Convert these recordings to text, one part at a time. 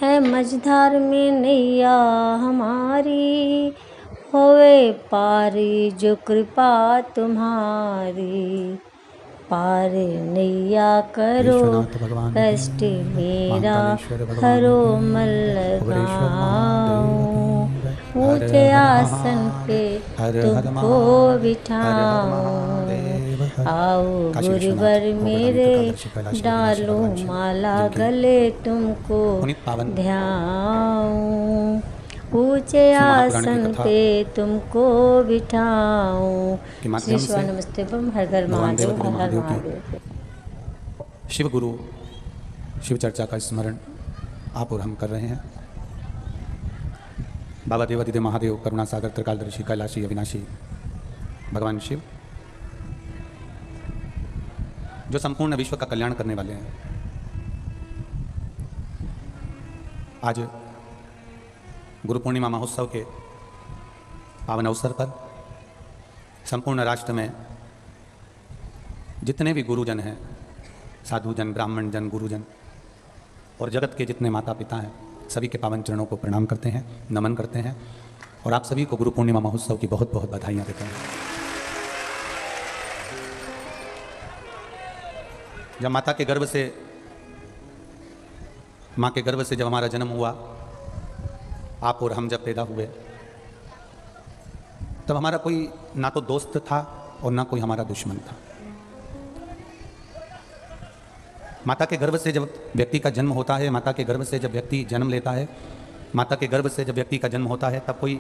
है मझधार में नैया हमारी, होवे पारी जो कृपा तुम्हारी। पार नैया करो कष्ट मेरा, हरो मल गाऊं। ऊंचे आसन पे तुमको बिठाऊं। आओ गुरुवर मेरे, डालो माला गले तुमको ध्याऊं। ऊंचे आसन पे तुमको बिठाऊं। श्री शिवा नमस्ते बम हर घर महादेव, हर हर महादेव। शिव गुरु शिव चर्चा का स्मरण आप और हम कर रहे हैं। बाबा देवादिदेव महादेव, करुणा सागर, त्रिकालदर्शी, कैलाशी, अविनाशी भगवान शिव जो संपूर्ण विश्व का कल्याण करने वाले हैं, आज गुरु पूर्णिमा महोत्सव के पावन अवसर पर संपूर्ण राष्ट्र में जितने भी गुरुजन हैं, साधुजन, ब्राह्मण जन, गुरुजन और जगत के जितने माता पिता हैं, सभी के पावन चरणों को प्रणाम करते हैं, नमन करते हैं और आप सभी को गुरु पूर्णिमा महोत्सव की बहुत बहुत बधाइयाँ देते हैं। जब माता के गर्भ से, माँ के गर्भ से जब हमारा जन्म हुआ, आप और हम जब पैदा हुए, तब हमारा कोई ना तो दोस्त था और ना कोई हमारा दुश्मन था। माता के गर्भ से जब व्यक्ति का जन्म होता है, माता के गर्भ से जब व्यक्ति जन्म लेता है, माता के गर्भ से जब व्यक्ति का जन्म होता है, तब कोई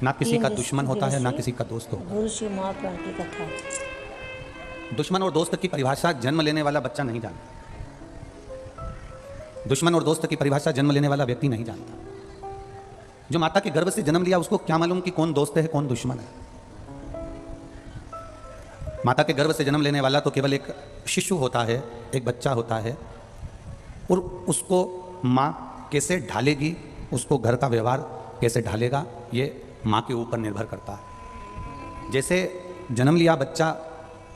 ना किसी का दुश्मन होता है, ना किसी का दोस्त होता है। गुरु शिव महापुराण की कथा। दुश्मन और दोस्त की परिभाषा जन्म लेने वाला बच्चा नहीं जानता। दुश्मन और दोस्त की परिभाषा जन्म लेने वाला व्यक्ति नहीं जानता। जो माता के गर्भ से जन्म लिया, उसको क्या मालूम कि कौन दोस्त है, कौन दुश्मन है। माता के गर्भ से जन्म लेने वाला तो केवल एक शिशु होता है, एक बच्चा होता है, और उसको माँ कैसे ढालेगी, उसको घर का व्यवहार कैसे ढालेगा, ये माँ के ऊपर निर्भर करता है। जैसे जन्म लिया बच्चा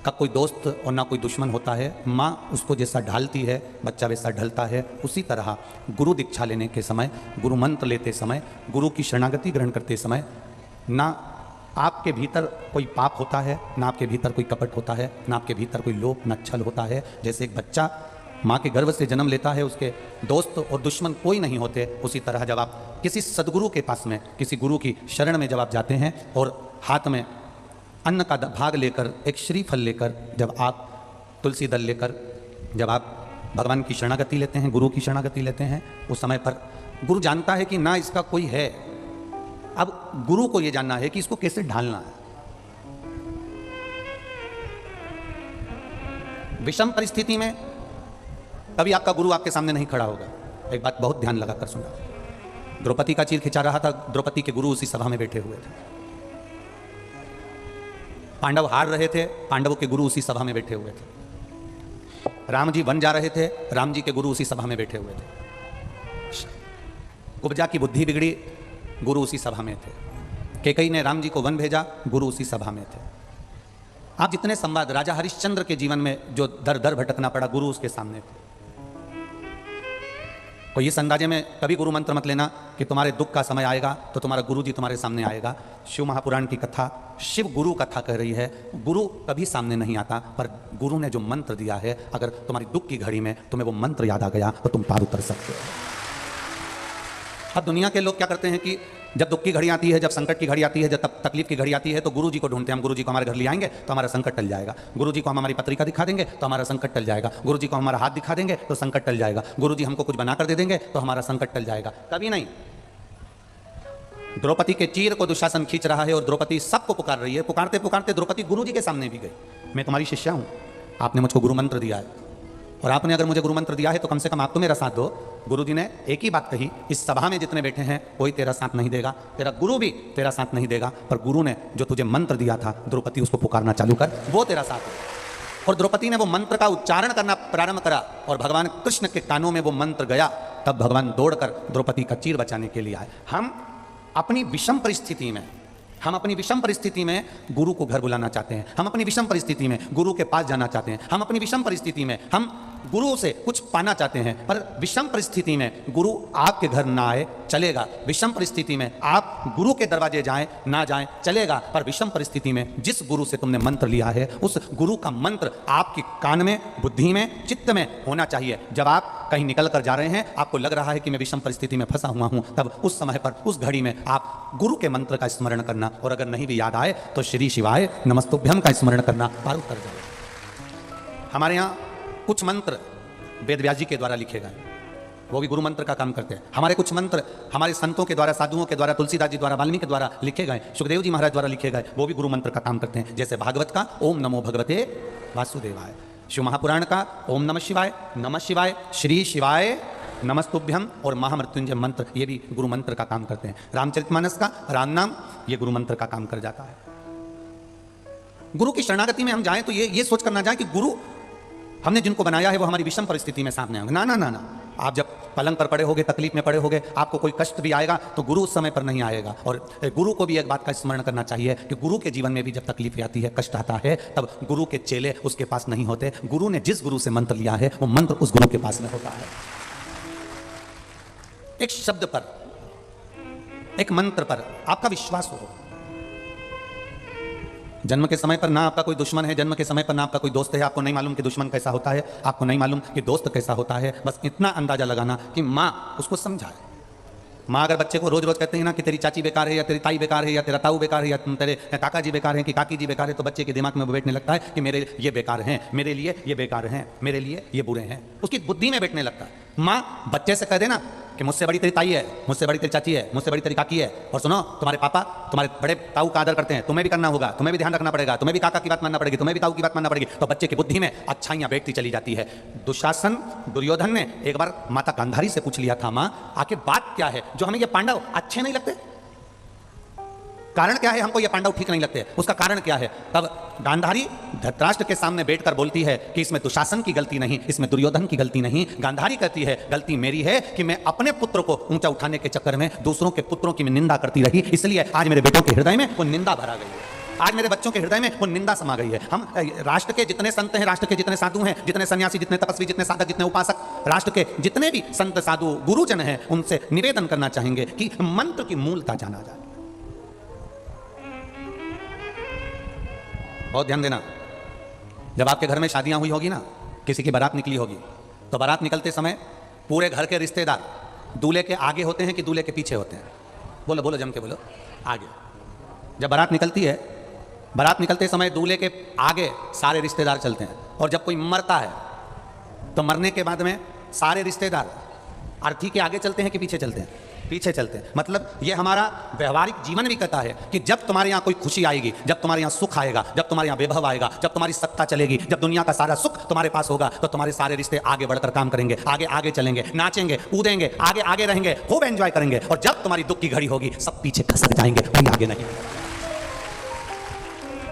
का कोई दोस्त और ना कोई दुश्मन होता है, माँ उसको जैसा ढालती है, बच्चा वैसा ढलता है। उसी तरह गुरु दीक्षा लेने के समय, गुरु मंत्र लेते समय, गुरु की शरणागति ग्रहण करते समय, ना आपके भीतर कोई पाप होता है, ना आपके भीतर कोई कपट होता है, ना आपके भीतर कोई लोभ, ना छल होता है। जैसे एक बच्चा माँ के गर्भ से जन्म लेता है, उसके दोस्त और दुश्मन कोई नहीं होते, उसी तरह जब आप किसी सदगुरु के पास में, किसी गुरु की शरण में जब आप जाते हैं और हाथ में अन्न का भाग लेकर, एक श्रीफल लेकर, जब आप तुलसी दल लेकर जब आप भगवान की शरणागति लेते हैं, गुरु की शरणागति लेते हैं, उस समय पर गुरु जानता है कि ना इसका कोई है। अब गुरु को यह जानना है कि इसको कैसे ढालना है। विषम परिस्थिति में कभी आपका गुरु आपके सामने नहीं खड़ा होगा। एक बात बहुत ध्यान लगाकर सुना। द्रौपदी का चीर खिंचा रहा था, द्रौपदी के गुरु उसी सभा में बैठे हुए थे। पांडव हार रहे थे, पांडवों के गुरु उसी सभा में बैठे हुए थे। राम जी वन जा रहे थे, राम जी के गुरु उसी सभा में बैठे हुए थे। कुब्जा की बुद्धि बिगड़ी, गुरु उसी सभा में थे। कैकेयी ने राम जी को वन भेजा, गुरु उसी सभा में थे। आप जितने संवाद, राजा हरिश्चंद्र के जीवन में जो दर दर भटकना पड़ा, गुरु उसके सामने थे। कोई इस अंदाजे में कभी गुरु मंत्र मत लेना कि तुम्हारे दुख का समय आएगा तो तुम्हारा गुरु जी तुम्हारे सामने आएगा। शिव महापुराण की कथा शिव गुरु कथा कह रही है। गुरु कभी सामने नहीं आता, पर गुरु ने जो मंत्र दिया है, अगर तुम्हारी दुख की घड़ी में तुम्हें वो मंत्र याद आ गया तो तुम पार उतर सकते हो। अब दुनिया के लोग क्या करते हैं कि जब दुख की घड़ी आती है, जब संकट की घड़ी आती है, जब तकलीफ की घड़ी आती है, तो गुरु जी को ढूंढते हैं। हम गुरु जी को हमारे घर ले आएंगे तो हमारा संकट टल जाएगा। गुरु जी को हम हमारी पत्रिका दिखा देंगे तो हमारा संकट टल जाएगा। गुरु जी को हमारा हाथ दिखा देंगे तो संकट टल जाएगा। गुरु जी हमको कुछ बनाकर दे देंगे तो हमारा संकट टल जाएगा। कभी नहीं। द्रौपदी के चीर को दुशासन खींच रहा है और द्रौपदी सबको पुकार रही है। पुकारते पुकारते द्रौपदी गुरु जी के सामने भी गई। मैं तुम्हारी शिष्या हूं, आपने मुझको गुरु मंत्र दिया है, और आपने अगर मुझे गुरु मंत्र दिया है तो कम से कम आप तो मेरा साथ दो। गुरु जी ने एक ही बात कही, इस सभा में जितने बैठे हैं कोई तेरा साथ नहीं देगा, तेरा गुरु भी तेरा साथ नहीं देगा, पर गुरु ने जो तुझे मंत्र दिया था द्रौपदी, उसको पुकारना चालू कर, वो तेरा साथ है। और द्रौपदी ने वो मंत्र का उच्चारण करना प्रारंभ करा और भगवान कृष्ण के कानों में वो मंत्र गया। तब भगवान दौड़कर द्रौपदी का चीर बचाने के लिए आए। हम अपनी विषम परिस्थिति में गुरु को घर बुलाना चाहते हैं। हम अपनी विषम परिस्थिति में गुरु के पास जाना चाहते हैं। हम अपनी विषम परिस्थिति में हम गुरु से कुछ पाना चाहते हैं, पर विषम परिस्थिति में गुरु आपके घर ना आए चलेगा, विषम परिस्थिति में आप गुरु के दरवाजे जाएं ना जाएं चलेगा, पर विषम परिस्थिति में जिस गुरु से तुमने मंत्र लिया है उस गुरु का मंत्र आपके कान में, बुद्धि में, चित्त में होना चाहिए। जब आप कहीं निकल कर जा रहे हैं, आपको लग रहा है कि मैं विषम परिस्थिति में फंसा हुआ हूं, तब उस समय पर, उस घड़ी में आप गुरु के मंत्र का स्मरण करना, और अगर नहीं भी याद आए तो श्री शिवाय नमस्तुभ्यम का स्मरण करना पार उतर जाए। हमारे यहाँ कुछ मंत्र वेद व्यास जी के द्वारा लिखे गए, वो भी गुरु मंत्र का काम करते हैं। हमारे कुछ मंत्र हमारे संतों के द्वारा, साधुओं के द्वारा, तुलसीदास जी द्वारा, वाल्मीकि के द्वारा लिखे गए, सुखदेव जी महाराज द्वारा लिखे गए, वो भी गुरु मंत्र का काम करते हैं। जैसे भागवत का ओम नमो भगवते वासुदेवाय, शिव महापुराण का ओम नमः शिवाय, श्री शिवाय नमस्तुभ्यम और महामृत्युंजय मंत्र, ये भी गुरु मंत्र का काम करते हैं। रामचरितमानस का राम नाम, ये गुरु मंत्र का काम कर जाता है। गुरु की शरणागति में हम जाएं तो ये सोच कर ना जाएं कि गुरु हमने जिनको बनाया है वो हमारी विषम परिस्थिति में सामने आएंगे। ना ना ना ना, आप जब पलंग पर पड़े होगे, तकलीफ में पड़े होगे, आपको कोई कष्ट भी आएगा तो गुरु उस समय पर नहीं आएगा। और गुरु को भी एक बात का स्मरण करना चाहिए कि गुरु के जीवन में भी जब तकलीफ आती है, कष्ट आता है, तब गुरु के चेले उसके पास नहीं होते। गुरु ने जिस गुरु से मंत्र लिया है वो मंत्र उस गुरु के पास में होता है। एक शब्द पर, एक मंत्र पर आपका विश्वास हो। जन्म के समय पर ना आपका कोई दुश्मन है, जन्म के समय पर ना आपका कोई दोस्त है, आपको नहीं मालूम कि दुश्मन कैसा होता है, आपको नहीं मालूम कि दोस्त कैसा होता है, बस इतना अंदाजा लगाना कि माँ उसको समझाए। माँ अगर बच्चे को रोज रोज कहते हैं ना कि तेरी चाची बेकार है, या तेरी ताई बेकार है, या तेरा ताऊ बेकार है, या तेरे काका जी बेकार हैं कि काकी जी बेकार है, तो बच्चे के दिमाग में वो बैठने लगता है कि मेरे ये बेकार हैं, मेरे लिए ये बेकार हैं, मेरे लिए ये बुरे हैं, उसकी बुद्धि में बैठने लगता है। माँ बच्चे से कह देना कि मुझसे बड़ी तेरी ताई है, मुझसे बड़ी तेरी चाची है, मुझसे बड़ी तेरी काकी है, और सुनो तुम्हारे पापा तुम्हारे बड़े ताऊ का आदर करते हैं, तुम्हें भी करना होगा, तुम्हें भी ध्यान रखना पड़ेगा, तुम्हें भी काका की बात मानना पड़ेगी, तुम्हें भी ताऊ की बात मानना पड़ेगी। तो बच्चे की बुद्धि में अच्छाइयां बैठती चली जाती है। दुशासन, दुर्योधन ने एक बार माता गांधारी से पूछ लिया था, माँ आखिर बात क्या है जो हमें ये पांडव अच्छे नहीं लगते, कारण क्या है, हमको ये पांडव ठीक नहीं लगते, उसका कारण क्या है? तब गांधारी धृतराष्ट्र के सामने बैठकर बोलती है कि इसमें दुशासन की गलती नहीं, इसमें दुर्योधन की गलती नहीं। गांधारी कहती है गलती मेरी है कि मैं अपने पुत्र को ऊंचा उठाने के चक्कर में दूसरों के पुत्रों की निंदा करती रही, इसलिए आज मेरे बेटों के हृदय में वो निंदा भरा गई है, आज मेरे बच्चों के हृदय में वो निंदा समा गई है। हम राष्ट्र के जितने संत हैं, राष्ट्र के जितने साधु हैं, जितने सन्यासी, जितने तपस्वी, जितने साधक, जितने उपासक, राष्ट्र के जितने भी संत साधु गुरुजन हैं, उनसे निवेदन करना चाहेंगे कि मंत्र की मूलता जाना जाए। बहुत ध्यान देना, जब आपके घर में शादियां हुई होगी ना, किसी की बारात निकली होगी, तो बारात निकलते समय पूरे घर के रिश्तेदार दूल्हे के आगे होते हैं कि दूल्हे के पीछे होते हैं? बोलो बोलो, जम के बोलो, आगे। जब बारात निकलती है, बारात निकलते समय दूल्हे के आगे सारे रिश्तेदार चलते हैं, और जब कोई मरता है तो मरने के बाद में सारे रिश्तेदार अर्थी के आगे चलते हैं कि पीछे चलते हैं? पीछे चलते हैं। मतलब ये हमारा व्यवहारिक जीवन भी कहता है कि जब तुम्हारे यहाँ कोई खुशी आएगी, जब तुम्हारे यहाँ सुख आएगा, जब तुम्हारे यहाँ वैभव आएगा, जब तुम्हारी सत्ता चलेगी, जब दुनिया का सारा सुख तुम्हारे पास होगा, तो तुम्हारे सारे रिश्ते आगे बढ़कर काम करेंगे, आगे आगे चलेंगे, नाचेंगे, कूदेंगे, आगे आगे रहेंगे, खूब एंजॉय करेंगे। और जब तुम्हारी दुख की घड़ी होगी, सब पीछे खसक जाएंगे, कोई आगे नहीं।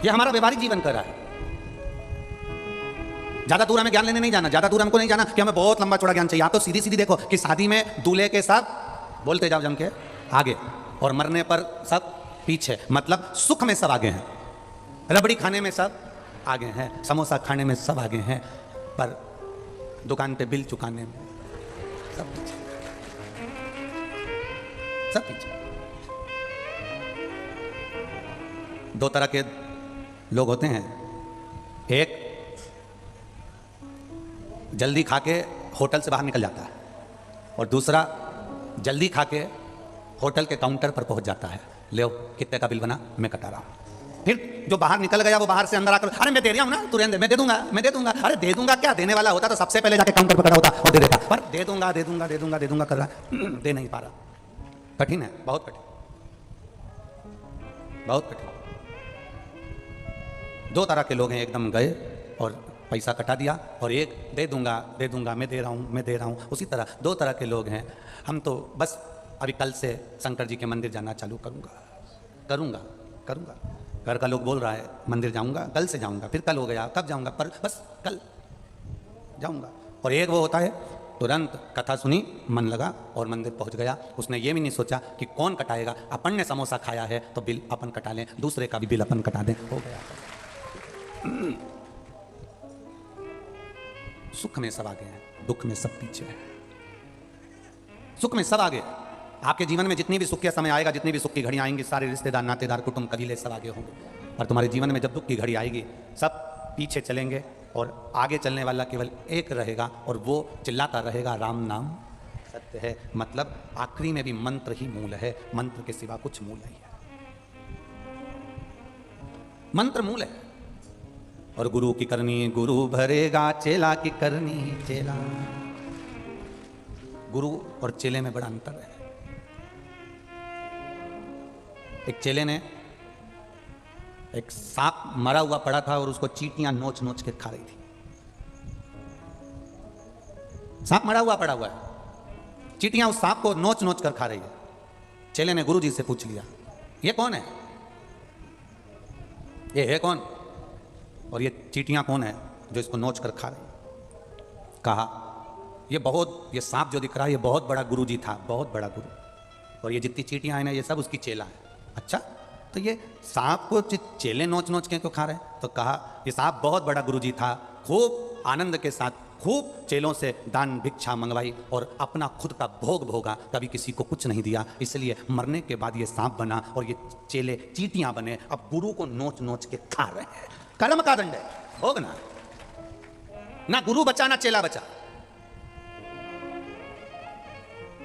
यह हमारा व्यवहारिक जीवन कर रहा है। ज्यादा दूर हमें ज्ञान लेने नहीं जाना, ज्यादा दूर हमको नहीं जाना कि हमें बहुत लंबा चौड़ा ज्ञान चाहिए। आप तो सीधी सीधी देखो कि शादी में दूल्हे के साथ बोलते जाओ जम के आगे, और मरने पर सब पीछे। मतलब सुख में सब आगे हैं, रबड़ी खाने में सब आगे हैं, समोसा खाने में सब आगे हैं, पर दुकान पे बिल चुकाने में सब पीछे, सब पीछे। दो तरह के लोग होते हैं, एक जल्दी खा के होटल से बाहर निकल जाता है, और दूसरा जल्दी खा के होटल के काउंटर पर पहुंच जाता है, ले कितने का बिल बना, मैं कटा रहा हूं। फिर जो बाहर निकल गया वो बाहर से अंदर आकर, अरे मैं दे रहा हूं ना, तू रहने दे, मैं दे दूंगा, मैं दे दूंगा। अरे दे दूंगा क्या, देने वाला होता तो सबसे पहले जाके काउंटर पर खड़ा होता और दे देता, पर दे दूंगा दे दूंगा दे दूंगा दे दूंगा कर रहा, दे नहीं पा रहा। कठिन है, बहुत कठिन, बहुत कठिन। दो तरह के लोग हैं, एकदम गए और पैसा कटा दिया, और एक दे दूंगा दे दूंगा, मैं दे रहा हूँ मैं दे रहा हूँ। उसी तरह दो तरह के लोग हैं। हम तो बस अभी कल से शंकर जी के मंदिर जाना चालू करूँगा, करूँगा करूँगा। घर का लोग बोल रहा है मंदिर जाऊँगा, कल से जाऊँगा, फिर कल हो गया, कब जाऊँगा, पर बस कल जाऊँगा। और एक वो होता है तुरंत कथा सुनी, मन लगा और मंदिर पहुँच गया। उसने ये भी नहीं सोचा कि कौन कटाएगा, अपन ने समोसा खाया है तो बिल अपन कटा लें, दूसरे का भी बिल अपन कटा दें, हो गया। सुख में सब आगे हैं, दुख में सब पीछे हैं। सुख में सब आगे, आपके जीवन में जितनी भी सुख का समय आएगा, जितनी भी सुख की घड़ी आएंगी, सारे रिश्तेदार, नातेदार, कुटुंब, कबीले सब आगे होंगे। और तुम्हारे जीवन में जब दुख की घड़ी आएगी, सब पीछे चलेंगे और आगे चलने वाला केवल एक रहेगा, और वो चिल्लाता रहेगा, राम नाम सत्य है। मतलब आखिरी में भी मंत्र ही मूल है, मंत्र के सिवा कुछ मूल नहीं है। मंत्र मूल है। और गुरु की करनी गुरु भरेगा, चेला की करनी चेला। गुरु और चेले में बड़ा अंतर है। एक चेले ने, एक सांप मरा हुआ पड़ा था और उसको चींटियां नोच नोच के खा रही थी। सांप मरा हुआ पड़ा हुआ है, चींटियां उस सांप को नोच नोच कर खा रही है। चेले ने गुरु जी से पूछ लिया, ये कौन है? ये है कौन? और ये चींटियां कौन है जो इसको नोच कर खा रही? कहा, ये सांप जो दिख रहा है, ये बहुत बड़ा गुरु जी था, बहुत बड़ा गुरु। और ये जितनी चींटियां हैं ना, ये सब उसकी चेला है। अच्छा, तो ये सांप को चेले नोच नोच के क्यों खा रहे हैं? तो कहा, ये सांप बहुत बड़ा गुरु जी था, खूब आनंद के साथ खूब चेलों से दान भिक्षा मंगवाई और अपना खुद का भोग भोगा, कभी किसी को कुछ नहीं दिया, इसलिए मरने के बाद ये सांप बना और ये चेले चींटियां बने, अब गुरु को नोच नोच के खा रहे हैं। कर्म का दंड है, भोगना। ना गुरु बचा ना चेला बचा,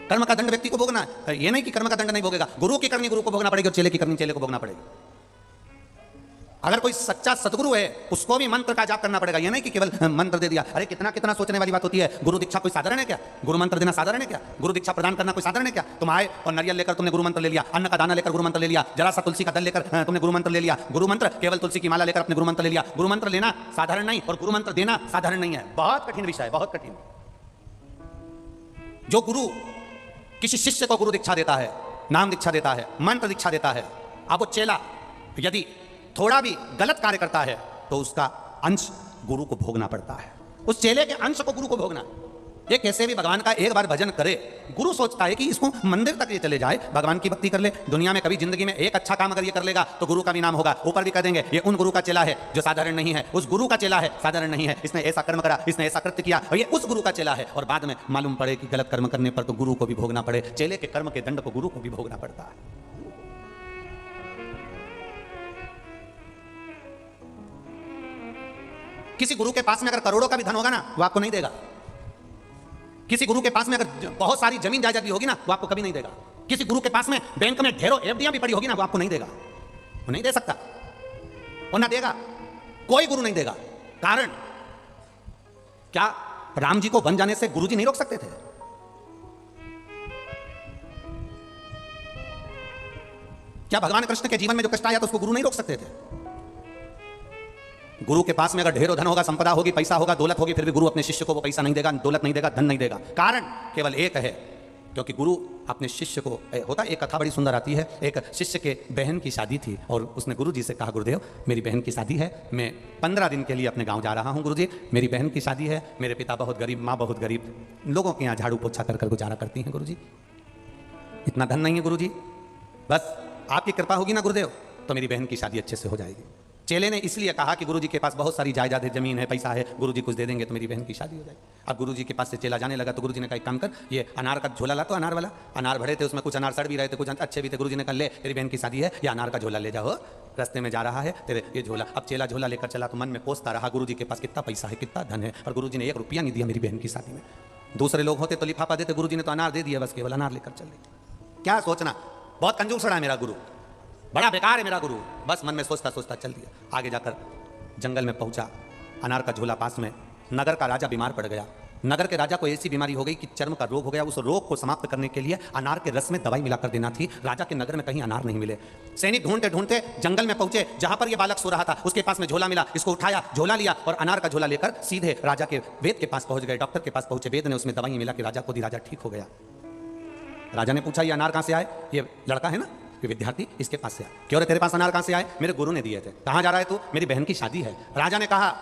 कर्म का दंड व्यक्ति को भोगना है। ये नहीं कि कर्म का दंड नहीं भोगेगा, गुरु की करनी गुरु को भोगना पड़ेगी और चेले की करनी चेले को भोगना पड़ेगी। अगर कोई सच्चा सतगुरु है, उसको भी मंत्र का जाप करना पड़ेगा। ये नहीं कि केवल मंत्र दे दिया। अरे कितना कितना सोचने वाली बात होती है। गुरु दीक्षा कोई साधारण है क्या? गुरु मंत्र देना साधारण है क्या? गुरु दीक्षा प्रदान करना कोई साधारण है क्या? तुम आए और नारियल लेकर तुमने गुरु मंत्र ले लिया, अन्न का दाना लेकर गुरु मंत्र ले लिया, जरा सा तुलसी का दल लेकर तुमने गुरु मंत्र ले लिया। गुरु मंत्र केवल तुलसी की माला लेकर अपने गुरु मंत्र ले लिया। गुरु मंत्र लेना साधारण नहीं और गुरु मंत्र देना साधारण नहीं है। बहुत कठिन विषय है, बहुत कठिन। जो गुरु किसी शिष्य को गुरु दीक्षा देता है, नाम दीक्षा देता है, मंत्र दीक्षा देता है, अब वो चेला यदि थोड़ा भी गलत कार्य करता है तो उसका अंश गुरु को भोगना पड़ता है। उस चेले के अंश को गुरु को भोगना। ये कैसे भी भगवान का एक बार भजन करे, गुरु सोचता है कि इसको मंदिर तक ये चले जाए, भगवान की भक्ति कर ले, दुनिया में कभी जिंदगी में एक अच्छा काम अगर ये कर लेगा तो गुरु का भी नाम होगा। ऊपर भी कह देंगे ये उन गुरु का चेला है जो साधारण नहीं है, उस गुरु का चेला है साधारण नहीं है, इसने ऐसा कर्म करा, इसने ऐसा कृत्य किया और ये उस गुरु का चेला है। और बाद में मालूम पड़े कि गलत कर्म करने पर तो गुरु को भी भोगना पड़े, चेले के कर्म के दंड को गुरु को भी भोगना पड़ता है। किसी गुरु के पास में अगर करोड़ों का भी धन होगा ना, वो आपको नहीं देगा। किसी गुरु के पास में अगर बहुत सारी जमीन जायदाद भी होगी ना, वो आपको कभी नहीं देगा। किसी गुरु के पास में बैंक में ढेरों एफडियां भी पड़ी होगी ना, वो आपको नहीं देगा। वो नहीं दे सकता, वो ना देगा, कोई गुरु नहीं देगा। कारण क्या? राम जी को वन जाने से गुरु जी नहीं रोक सकते थे? क्या भगवान कृष्ण के जीवन में जो कष्ट आया तो उसको गुरु नहीं रोक सकते थे? गुरु के पास में अगर ढेरों धन होगा, संपदा होगी, पैसा होगा, दौलत होगी, फिर भी गुरु अपने शिष्य को वो पैसा नहीं देगा, दौलत नहीं देगा, धन नहीं देगा। कारण केवल एक है, क्योंकि गुरु अपने शिष्य को होता। एक कथा बड़ी सुंदर आती है। एक शिष्य के बहन की शादी थी और उसने गुरु जी से कहा, गुरुदेव मेरी बहन की शादी है, मैं 15 दिन के लिए अपने गाँव जा रहा हूँ। गुरु जी मेरी बहन की शादी है, मेरे पिता बहुत गरीब, माँ बहुत गरीब, लोगों के यहाँ झाड़ू पोछा कर गुजारा करती हैं। गुरु जी इतना धन नहीं है गुरु जी, बस आपकी कृपा होगी ना गुरुदेव तो मेरी बहन की शादी अच्छे से हो जाएगी। चेले ने इसलिए कहा कि गुरुजी के पास बहुत सारी जायदाद है, जमीन है, पैसा है, गुरुजी कुछ दे देंगे तो मेरी बहन की शादी हो जाएगी। अब गुरुजी के पास से चेला जाने लगा तो गुरुजी ने कहा एक काम कर, ये अनार का झोला ला। तो अनार वाला, अनार भरे थे, उसमें कुछ अनार सड़ भी रहे थे, कुछ अच्छे भी थे। गुरुजी ने कहा ले तेरी बहन की शादी है, ये अनार का झोला ले जाओ, रास्ते में जा रहा है तेरे ये झोला। अब चेला झोला लेकर चला तो मन में कोसता रहा गुरुजी के पास कितना पैसा है, कितना धन है, और गुरुजी ने 1 रुपया नहीं दिया मेरी बहन की शादी में। दूसरे लोग होते तो लिफाफा देते, गुरुजी ने तो अनार दे दिया, बस केवल अनार लेकर चल रहे। क्या सोचना, बहुत कंजूस है मेरा गुरु, बड़ा बेकार है मेरा गुरु, बस मन में सोचता सोचता चल दिया। आगे जाकर जंगल में पहुंचा, अनार का झोला पास में, नगर का राजा बीमार पड़ गया। नगर के राजा को ऐसी बीमारी हो गई कि चर्म का रोग हो गया। उस रोग को समाप्त करने के लिए अनार के रस में दवाई मिलाकर देना थी। राजा के नगर में कहीं अनार नहीं मिले। सैनिक ढूंढते ढूंढते जंगल में पहुंचे, जहां पर यह बालक सो रहा था उसके पास में झोला मिला। इसको उठाया, झोला लिया और अनार का झोला लेकर सीधे राजा के वैद्य के पास पहुंच गए, डॉक्टर के पास पहुंचे। वैद्य ने उसमें दवाई मिला कि राजा को दी, राजा ठीक हो गया। राजा ने पूछा ये अनार कहां से आए? ये लड़का है ना, ये विद्यार्थी, इसके पास से आए। क्यों रे तेरे पास अनार कहां से आए? मेरे गुरु ने दिए थे। कहां जा रहा है तू? मेरी बहन की शादी है। राजा ने कहा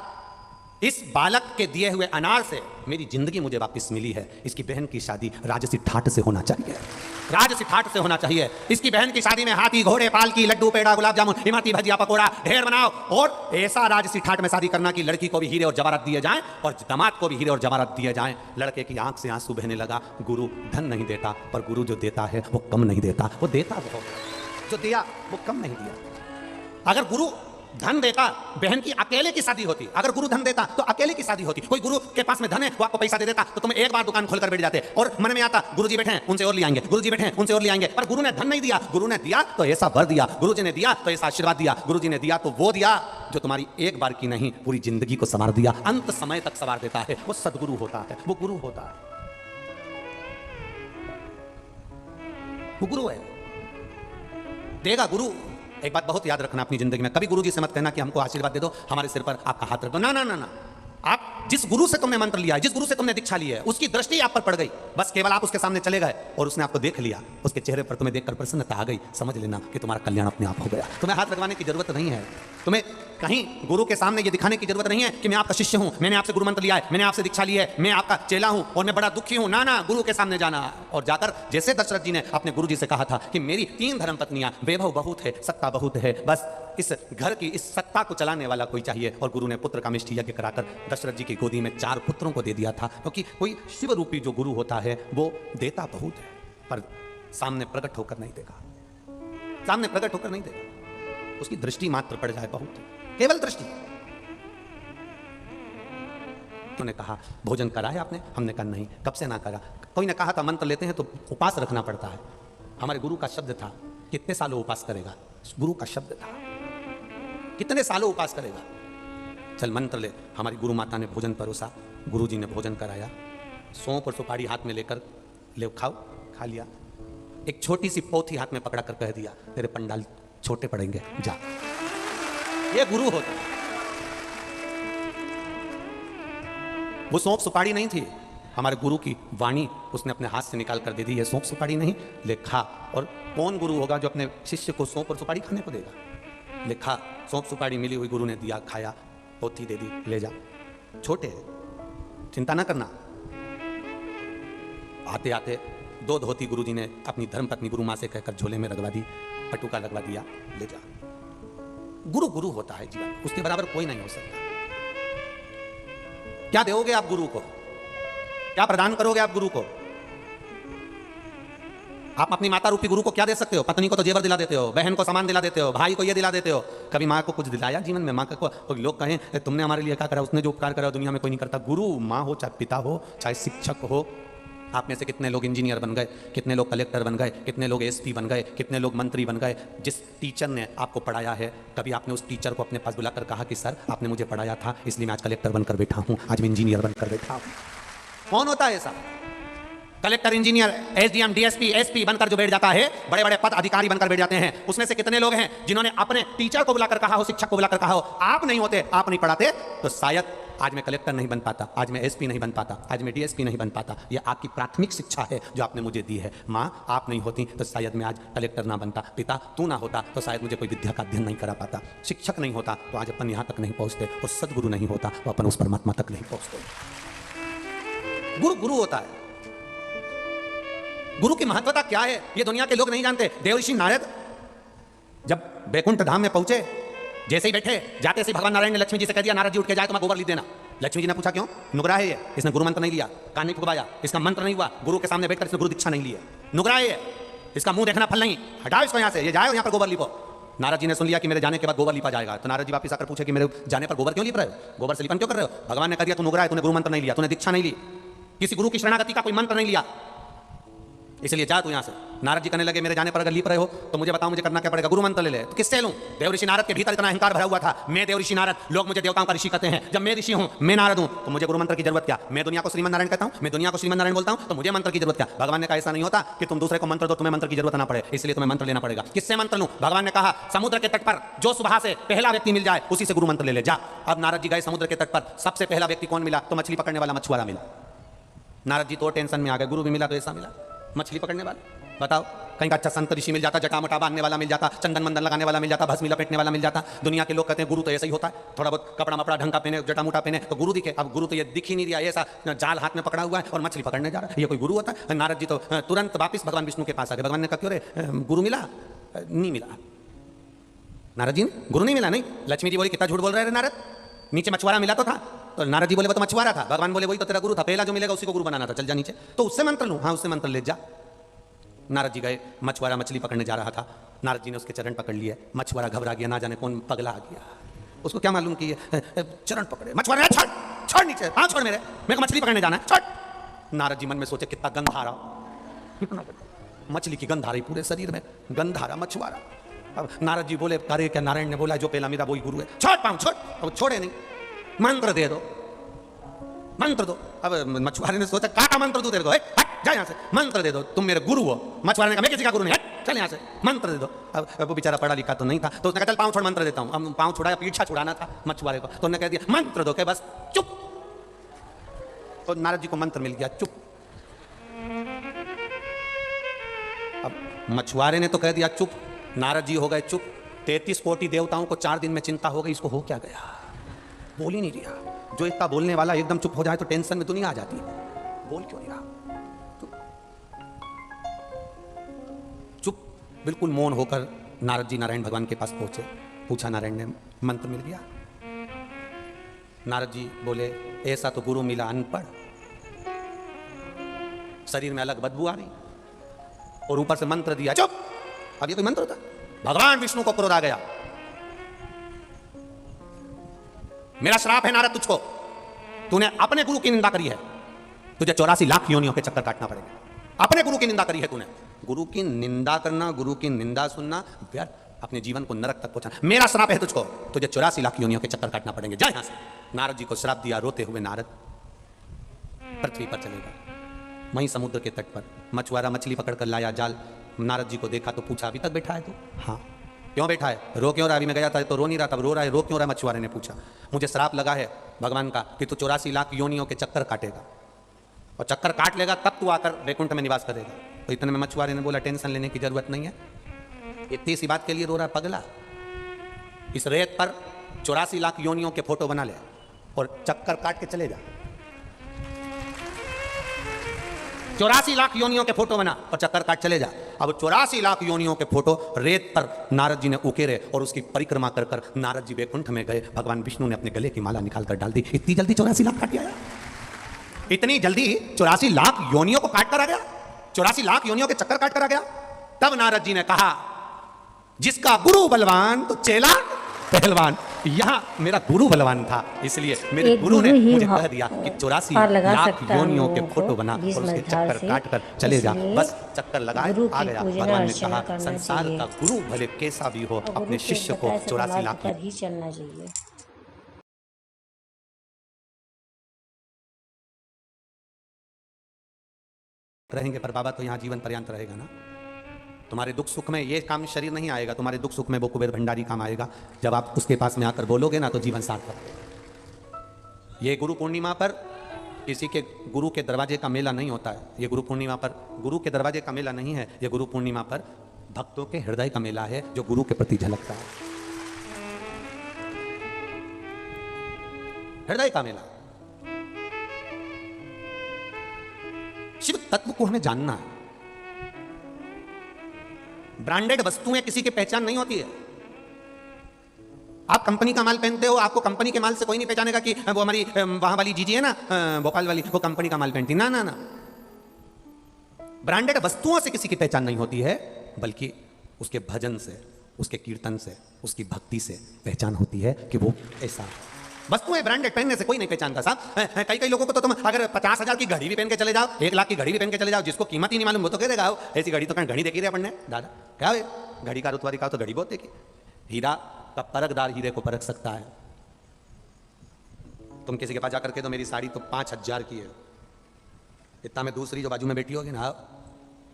इस बालक के दिए हुए अनार से मेरी जिंदगी मुझे वापस मिली है, इसकी बहन की शादी राजसी ठाट से होना चाहिए। राजसी ठाट से होना चाहिए। इसकी बहन की शादी में हाथी घोड़े पालकी लड्डू पेड़ा गुलाब जामुन इमरती भजिया पकोड़ा ढेर बनाओ और ऐसा राजसी ठाट में शादी करना कि लड़की को भी हीरे और जवाहरात दिए जाएं और दामाद को भी हीरे और जवाहरात दिए जाएं। लड़के की आंख से आंसू बहने लगा। गुरु धन नहीं देता, पर गुरु जो देता है वो कम नहीं देता, वो देता बहुत, जो दिया वो कम नहीं दिया। अगर गुरु धन देता, बहन की अकेले की शादी होती। अगर गुरु धन देता तो अकेले की शादी होती। कोई गुरु के पास में धन है, वो आपको पैसा दे देता तो तुम एक बार दुकान खोलकर बैठ जाते और मन में आता गुरुजी बैठे हैं उनसे और ले आएंगे, गुरुजी बैठे हैं उनसे और ले आएंगे। पर गुरु ने धन नहीं दिया। गुरु ने दिया तो ऐसा वर दिया, गुरुजी ने दिया तो ऐसा आशीर्वाद दिया, गुरुजी ने दिया तो वो दिया जो तुम्हारी एक बार की नहीं पूरी जिंदगी को संवार दिया, अंत समय तक संवार देता है। वो सदगुरु होता है, वो गुरु होता है, वो गुरु है। देगा गुरु। एक बात बहुत याद रखना अपनी जिंदगी में, कभी गुरु जी से मत कहना कि हमको आशीर्वाद दे दो, हमारे सिर पर आपका हाथ रख दो। ना ना ना ना, आप जिस गुरु से तुमने मंत्र लिया है, जिस गुरु से तुमने दीक्षा ली है, उसकी दृष्टि आप पर पड़ गई, बस केवल आप उसके सामने चले गए और उसने आपको देख लिया, उसके चेहरे पर तुम्हें देखकर प्रसन्नता आ गई, समझ लेना कि तुम्हारा कल्याण अपने आप हो गया। तुम्हें हाथ लगवाने की जरूरत नहीं है, तुम्हें कहीं गुरु के सामने ये दिखाने की जरूरत नहीं है कि मैं आपका शिष्य हूं, मैंने आपसे गुरु मंत्र लिया है, मैंने आपसे दीक्षा ली है, मैं आपका चेला हूं और मैं बड़ा दुखी हूं। ना ना, गुरु के सामने जाना और जाकर जैसे दशरथ जी ने अपने गुरु जी से कहा था कि मेरी 3 धर्मपत्नियां, वैभव बहुत है, सत्ता बहुत है, बस इस घर की इस सत्ता को चलाने वाला कोई चाहिए। और गुरु ने पुत्र कामेष्ठी यज्ञ कराकर दशरथ जी की गोदी में 4 पुत्रों को दे दिया था, क्योंकि कोई शिव रूपी जो गुरु होता है वो देता बहुत है पर सामने प्रकट होकर नहीं देगा, सामने प्रकट होकर नहीं देगा, उसकी दृष्टि मात्र पड़ जाए बहुत, केवल दृष्टि। उन्होंने कहा भोजन करा है आपने? हमने कहा नहीं। कब से ना करा? कोई ने कहा था मंत्र लेते हैं तो उपास रखना पड़ता है। हमारे गुरु का शब्द था, कितने सालों उपास करेगा? गुरु का शब्द था, कितने सालों उपास करेगा? चल मंत्र ले। हमारी गुरु माता ने भोजन परोसा, गुरु जी ने भोजन कराया, सौंफ और सुपारी हाथ में लेकर ले खाओ, खा लिया। एक छोटी सी पोथी हाथ में पकड़ा कर कह दिया तेरे पंडाल छोटे पड़ेंगे, जा। ये गुरु होता है। वो सौंफ सुपारी नहीं थी, हमारे गुरु की वाणी उसने अपने हाथ से निकाल कर दे दी, ये सौंफ सुपारी नहीं, ले खा। और कौन गुरु होगा जो अपने शिष्य को सौंफ और सुपारी खाने को देगा? ले खा। सौंफ सुपारी मिली हुई गुरु ने दिया, खाया, पोथी दे दी, ले जा। छोटे हैं, चिंता ना करना। आते आते 2 धोती गुरु जी ने अपनी धर्मपत्नी गुरु मां से कहकर झोले में लगवा दी, पटुका लगवा दिया, ले जा। गुरु गुरु होता है जीवन, उसके बराबर कोई नहीं हो सकता। क्या दोगे आप गुरु को? क्या प्रदान करोगे आप गुरु को? आप अपनी माता रूपी गुरु को क्या दे सकते हो? पत्नी को तो जेवर दिला देते हो, बहन को सामान दिला देते हो, भाई को ये दिला देते हो। कभी माँ को कुछ दिलाया जीवन में? माँ को लोग कहें तुमने हमारे लिए क्या करा, उसने जो उपकार करा दुनिया में कोई नहीं करता। गुरु माँ हो, चाहे पिता हो, चाहे शिक्षक हो। आप में से कितने लोग इंजीनियर बन गए, कितने लोग कलेक्टर बन गए, कितने लोग एसपी बन गए, कितने लोग मंत्री बन गए। जिस टीचर ने आपको पढ़ाया है, कभी आपने उस टीचर को अपने पास बुलाकर कहा कि सर आपने मुझे पढ़ाया था, इसलिए मैं आज कलेक्टर बनकर बैठा हूं, आज मैं इंजीनियर बनकर बैठा हूं? कौन होता है ऐसा? Collector, engineer, SDM, DSP, SP बनकर जो बैठ जाता है, बड़े बड़े पद अधिकारी बनकर बैठ जाते हैं, उसमें से कितने लोग हैं जिन्होंने अपने टीचर को बुलाकर कहा हो, शिक्षक को बुलाकर कहा हो, आप नहीं होते, आप नहीं पढ़ाते तो शायद आज मैं कलेक्टर नहीं बन पाता, आज मैं एसपी नहीं बन पाता, आज मैं डीएसपी नहीं बन पाता। यह आपकी प्राथमिक शिक्षा है जो आपने मुझे दी है। माँ आप नहीं होती तो शायद मैं आज कलेक्टर ना बनता, पिता तू ना होता तो शायद मुझे कोई विद्या का अध्ययन नहीं करा पाता, शिक्षक नहीं होता तो आज अपन यहाँ तक नहीं पहुँचते, और सदगुरु नहीं होता तो अपन उस परमात्मा तक नहीं पहुँचते। गुरु गुरु होता है। गुरु की महत्वता क्या है ये दुनिया के लोग नहीं जानते। देवर्षि नारद जब बैकुंठ धाम में पहुंचे, जैसे ही बैठे, जाते से भगवान नारायण ने लक्ष्मी जी से कह दिया नारद जी उठ के जाए तो मैं गोबर ली देना। लक्ष्मी जी ने पूछा क्यों? नुगरा है ये, इसने गुरु मंत्र नहीं लिया, कान नहीं फुकवाया, इसका मंत्र नहीं हुआ, गुरु के सामने बैठकर इसने गुरु दीक्षा नहीं ली है, नुगरा है ये, इसका मुंह देखना फल नहीं, हटाओ इसको यहाँ से, ये जाए यहाँ पर गोबर लिपो। नारद जी ने सुन लिया कि मेरे जाने के बाद गोबर लिपा जाएगा, तो नारद जी वापस आकर पूछे कि मेरे जाने पर गोबर क्यों लिप रहे हो, गोबर से लिपन क्यों कर रहे हो? भगवान ने कह दिया तू नुगरा है, तूने गुरु मंत्र नहीं लिया, तूने दीक्षा नहीं ली, किसी गुरु की शरणागति का कोई मंत्र नहीं लिया, इसलिए जा तू यहाँ से। नारद जी कहने लगे मेरे जाने पर अगर लीप रहे हो तो मुझे बताओ मुझे करना क्या पड़ेगा? गुरु मंत्र ले ले। तो किससे लूं? देवऋषि नारद के भीतर इतना अहंकार भरा हुआ था, मैं देवऋषि नारद, लोग मुझे देवताओं का ऋषि कहते हैं, जब मैं ऋषि हूं, मैं नारद हूं, तो मुझे गुरु मंत्र की जरूरत क्या? मैं दुनिया को श्रीमन नारायण कहता हूं, मैं दुनिया को श्रीमन नारायण बोलता हूं, तो मुझे मंत्र की जरूरत क्या? भगवान ने कहा ऐसा नहीं होता कि तुम दूसरे को मंत्र दो, तुम्हें मंत्र की जरूरत ना पड़े, इसलिए तुम्हें मंत्र लेना पड़ेगा। किससे मंत्र लूं? भगवान ने कहा समुद्र के तट पर जो सुबह से पहला व्यक्ति मिल जाए उसी से गुरु मंत्र ले ले जा। अब नारद जी गए समुद्र के तट पर, सबसे पहला व्यक्ति कौन मिला? तो मछली पकड़ने वाला मछुआरा मिला। नारद जी तो टेंशन में आ गए, गुरु भी मिला तो ऐसा मिला, मछली पकड़ने वाला। बताओ, कहीं का अच्छा संत ऋषि मिल जाता, जटा मटा बांधने वाला मिल जाता, चंदन मंदन लगाने वाला मिल जाता, भस्मी लपेटने वाला मिल जाता। दुनिया के लोग कहते हैं गुरु तो ऐसा ही होता है, थोड़ा बहुत कपड़ा मपड़ा ढंग का पहने, जटा मोटा पहने तो गुरु दिखे। अब गुरु तो ये दिख ही नहीं रहा, ऐसा जाल हाथ में पकड़ा हुआ है और मछली पकड़ने जा रहा है, ये कोई गुरु होता है? नारद जी तो तुरंत वापिस भगवान विष्णु के पास आ गए। भगवान ने कहा क्यों रे गुरु मिला? नहीं मिला। नारद जी ने गुरु नहीं मिला? नहीं। लक्ष्मी जी बोली कितना झूठ बोल रहे नारद, नीचे मछुआरा मिला तो था। तो नारद जी बोले वो तो मछुआरा था। भगवान बोले वही तो तेरा गुरु था, पहला जो मिलेगा उसी को गुरु बनाना था, चल जा नीचे। तो उससे मंत्र लूं? हाँ उससे मंत्र ले जा। नारद जी गए, मछुआरा मछली पकड़ने जा रहा था, नारद जी ने उसके चरण पकड़ लिए। मछुआरा घबरा गया, ना जाने कौन पगला आ गया, उसको क्या मालूम कि चरण पकड़े। मछुआरा छोड़ छोड़ नीचे, हाँ छोड़ मेरे को मछली पकड़ने जाना है, छोड़। नारद जी मन में सोचे कितना गंध आ रहा, मछली की गंध आ रही पूरे शरीर में, गंध आ रहा मछुआरा। अब नारद जी बोले अरे क्या नारायण ने बोला जो पहला मेरा वही गुरु है, छोड़ पाऊं छोड़। अब छोड़े नहीं, मंत्र दे दो, मंत्र दो। अब मछुआरे ने सोचा का मंत्र दो तेरे को, जा यहाँ से, मंत्र दे दो, तुम मेरे गुरु हो। मछुआरे ने कहा मैं किसी का गुरु नहीं, चल यहाँ से, मंत्र दे दो। अब वो बेचारा पढ़ा लिखा तो नहीं था, तो उसने कहा चल पाँव छोड़, मंत्र देता हूँ। अब पाँव छोड़ाया, पीछा छुड़ाना था मछुआरे को, तो उन्होंने कह दिया मंत्र दो, के बस चुप। तो नारद जी को मंत्र मिल गया, चुप। अब मछुआरे ने तो कह दिया चुप, नारद जी हो गए चुप। 33 कोटि देवताओं को 4 दिन में चिंता हो गई, इसको हो क्या गया, बोल ही नहीं रहा। जो इतना बोलने वाला एकदम चुप हो जाए तो टेंशन में दुनिया आ जाती है, बोल क्यों नहीं रहा? चुप, बिल्कुल मौन होकर नारद जी नारायण भगवान के पास पहुंचे। पूछा नारायण ने, मंत्र मिल गया? नारद जी बोले ऐसा तो गुरु मिला अनपढ़, शरीर में अलग बदबू आ रही और ऊपर से मंत्र दिया, चुप। अब ये कोई मंत्र था? भगवान विष्णु को क्रोध आ गया, मेरा श्राप है नारद तुझको, तूने अपने गुरु की निंदा करी है, तुझे 84 लाख योनियों के चक्कर काटना पड़ेगा। अपने गुरु की निंदा करी है तूने, गुरु की निंदा करना, गुरु की निंदा सुनना व्यर्थ, अपने जीवन को नरक तक पहुंचाना। मेरा श्राप है तुझको, तुझे 84 लाख योनियों के चक्कर काटना पड़ेंगे, जा यहां से। नारद जी को श्राप दिया, रोते हुए नारद पृथ्वी पर चले गए। वहीं समुद्र के तट पर मछुआरा मछली पकड़कर लाया जाल, नारद जी को देखा तो पूछा अभी तक बैठा है तू? हाँ। क्यों बैठा है? रो क्यों रहा? अभी मैं गया था तो रो नहीं रहा था, रो रहा है, रो क्यों रहा? मछुआरे ने पूछा। मुझे श्राप लगा है भगवान का कि तू 84 लाख योनियों के चक्कर काटेगा और चक्कर काट लेगा तब तू आकर वैकुंठ में निवास करेगा। तो इतने में मछुआरे ने बोला टेंशन लेने की जरूरत नहीं है, इतनी सी बात के लिए रो रहा पगला? इस रेत पर 84 लाख योनियों के फोटो बना ले और चक्कर काट के चले जा। 84 लाख योनियों के फोटो बना और चक्कर काट चले जा। अब 84 लाख योनियों के फोटो रेत पर नारद जी ने उकेरे और उसकी परिक्रमा कर कर नारद जी वैकुंठ में गए। भगवान विष्णु ने अपने गले की माला निकालकर डाल दी। इतनी जल्दी 84 लाख काट आया, इतनी जल्दी 84 लाख योनियों को काट कर आ गया, 84 लाख योनियों के चक्कर काट कर आ गया। तब नारद जी ने कहा जिसका गुरु बलवान तो चेला पहलवान। यहाँ मेरा गुरु बलवान था, इसलिए मेरे गुरु ने मुझे कह दिया कि 84 लाख योनियों के फोटो बना और उसके चक्कर काट कर चले जा। बस चक्कर लगाए आ गया। भगवान ने कहा संसार का गुरु भले कैसा भी हो, अपने शिष्य को 84 लाख ही चलना चाहिए। रहेंगे पर बाबा तो यहाँ जीवन पर्यंत रहेगा ना। तुम्हारे दुख सुख में ये काम शरीर नहीं आएगा, तुम्हारे दुख सुख में वो कुबेर भंडारी काम आएगा। जब आप उसके पास में आकर बोलोगे ना तो जीवन सार्थक। ये गुरु पूर्णिमा पर किसी के गुरु के दरवाजे का मेला नहीं होता है। ये गुरु पूर्णिमा पर गुरु के दरवाजे का मेला नहीं है, ये गुरु पूर्णिमा पर भक्तों के हृदय का मेला है जो गुरु के प्रति झलकता है। हृदय का मेला। शिव तत्व को हमें जानना है। ब्रांडेड वस्तुएं किसी की पहचान नहीं होती है। आप कंपनी का माल पहनते हो, आपको कंपनी के माल से कोई नहीं पहचानेगा कि वो हमारी वहां वाली जीजी है ना भोपाल वाली, वो कंपनी का माल पहनती। ना ना ना, ब्रांडेड वस्तुओं से किसी की पहचान नहीं होती है, बल्कि उसके भजन से, उसके कीर्तन से, उसकी भक्ति से पहचान होती है कि वो ऐसा। वस्तुएं ब्रांडेड पहनने से कोई नहीं पहचानता साहब। कई लोगों को तो तुम अगर 50,000 की घड़ी भी पहन के चले जाओ, 1 लाख की घड़ी भी पहन के चले जाओ, जिसको कीमत ही नहीं मालूम वो तो कह देगा ऐसी घड़ी तो घड़ी देखी रहे अपन ने। दादा क्या है घड़ी का रुतबा दिखाओ तो घड़ी बहुत देखी। हीरा का परखदार हीरे को परख सकता है। तुम किसी के पास जाकर के तो मेरी साड़ी तो 5,000 की है, इतना में दूसरी जो बाजू में बैठी होगी ना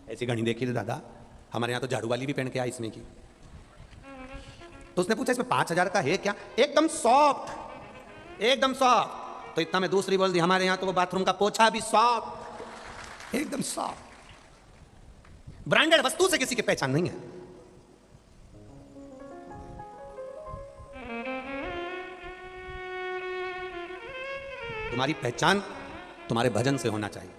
ऐसी घड़ी देखी रे दादा, हमारे यहाँ तो झाड़ू वाली भी पहन के आई इसमें की। तो उसने पूछा इसमें 5,000 का है क्या? एकदम सॉफ्ट, एकदम सॉफ्ट। तो इतना में दूसरी बोल दी हमारे यहां तो वो बाथरूम का पोछा भी सॉफ्ट, एकदम सॉफ्ट। ब्रांडेड वस्तु से किसी की पहचान नहीं है। तुम्हारी पहचान तुम्हारे भजन से होना चाहिए।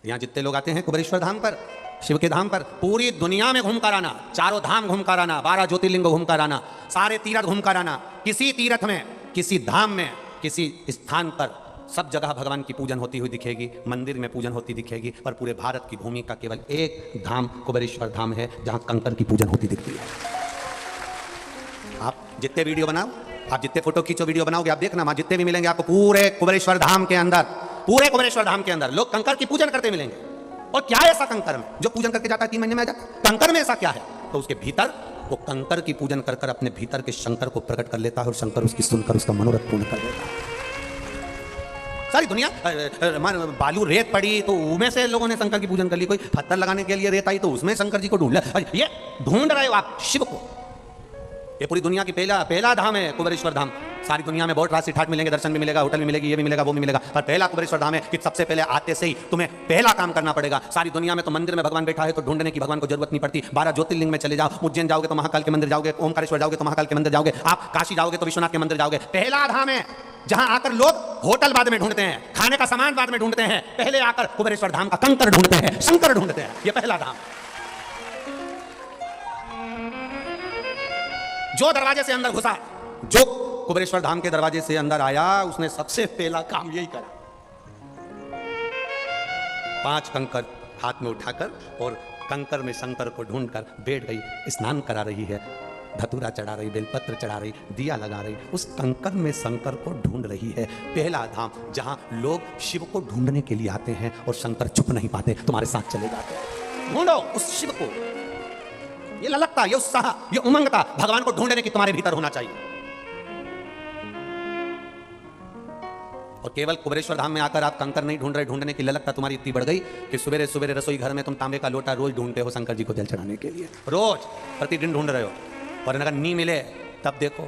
यहां जितने लोग आते हैं कुबेरेश्वर धाम पर, शिव के धाम पर, पूरी दुनिया में घूमकर आना, चारों धाम घूमकर आना, 12 ज्योतिर्लिंग घूमकर आना, सारे तीर्थ घूमकर आना, किसी तीर्थ में, किसी धाम में, किसी स्थान पर सब जगह भगवान की पूजन होती हुई दिखेगी, मंदिर में पूजन होती दिखेगी, पर पूरे भारत की भूमि का केवल एक धाम कुबेरेश्वर धाम है जहां कंकर की पूजन होती दिखती है। आप जितने वीडियो बनाओ, आप जितने फोटो खींचो, वीडियो बनाओगे, आप देखना वहां जितने भी मिलेंगे आपको पूरे कुबेरेश्वर धाम के अंदर, पूरे कुबेरेश्वर धाम के अंदर लोग कंकर की पूजन करते मिलेंगे। और क्या है ऐसा कंकर में जो पूजन करके जाता है 3 महीने में आ जाता है? कंकर में ऐसा क्या है? तो उसके भीतर वो कंकर की पूजन कर कर अपने भीतर के शंकर को प्रकट कर लेता है और शंकर उसकी सुनकर उसका मनोरथ पूर्ण कर देता है। सारी दुनिया बालू रेत पड़ी तो उनमें से लोगों ने शंकर की पूजन कर ली, कोई पत्थर लगाने के लिए रेत आई तो उसमें शंकर जी को ढूंढ लिया। ये ढूंढ रहे हो आप शिव को। ये पूरी दुनिया की पहला धाम है कुबेरेश्वर धाम। सारी दुनिया में बहुत राशि ठाट मिलेंगे, दर्शन भी मिलेगा, होटल भी मिलेगी, ये भी मिलेगा, वो भी मिलेगा, पर पहला कुबेरेश्वर धाम है कि सबसे पहले आते से ही तुम्हें पहला काम करना पड़ेगा। सारी दुनिया में तो मंदिर में भगवान बैठा है तो ढूंढने की भगवान को जरूरत नहीं पड़ती। 12 ज्योतिर्लिंग में चले जाओ, उज्जैन जाओगे तो महाकाल के मंदिर जाओगे, ओमकारेश्वर जाओगे तो महाकाल के मंदिर जाओगे, आप काशी जाओगे तो विश्वनाथ के मंदिर जाओगे। पहला धाम है जहां आकर लोग होटल बाद में ढूंढते हैं, खाने का सामान बाद में ढूंढते हैं, पहले आकर कुबेरेश्वर धाम का कंकर ढूंढते हैं, शंकर ढूंढते हैं। ये पहला धाम। जो दरवाजे से अंदर घुसा, जो कुबेरेश्वर धाम के दरवाजे से अंदर आया, उसने सबसे पहला काम यही करा, 5 कंकर हाथ में उठाकर और कंकर में शंकर को ढूंढकर बैठ गई, स्नान करा रही है, धतूरा चढ़ा रही, बेलपत्र चढ़ा रही, दिया लगा रही, उस कंकर में शंकर को ढूंढ रही है। पहला धाम जहां लोग शिव को ढूंढने के लिए आते हैं और शंकर छुप नहीं पाते, तुम्हारे साथ चले जाते हैं। ढूंढो उस शिव को। ये ललकता, ये उत्साह, ये उमंगता भगवान को ढूंढने की तुम्हारे भीतर होना चाहिए। और केवल कुबेरेश्वर धाम में आकर आप कंकर नहीं ढूंढ रहे, ढूंढने की ललकता तुम्हारी इतनी बढ़ गई कि सवेरे सवेरे रसोई घर में तुम तांबे का लोटा रोज ढूंढते हो शंकर जी को जल चढ़ाने के लिए, रोज प्रतिदिन ढूंढ रहे हो। और अगर नहीं मिले तब देखो,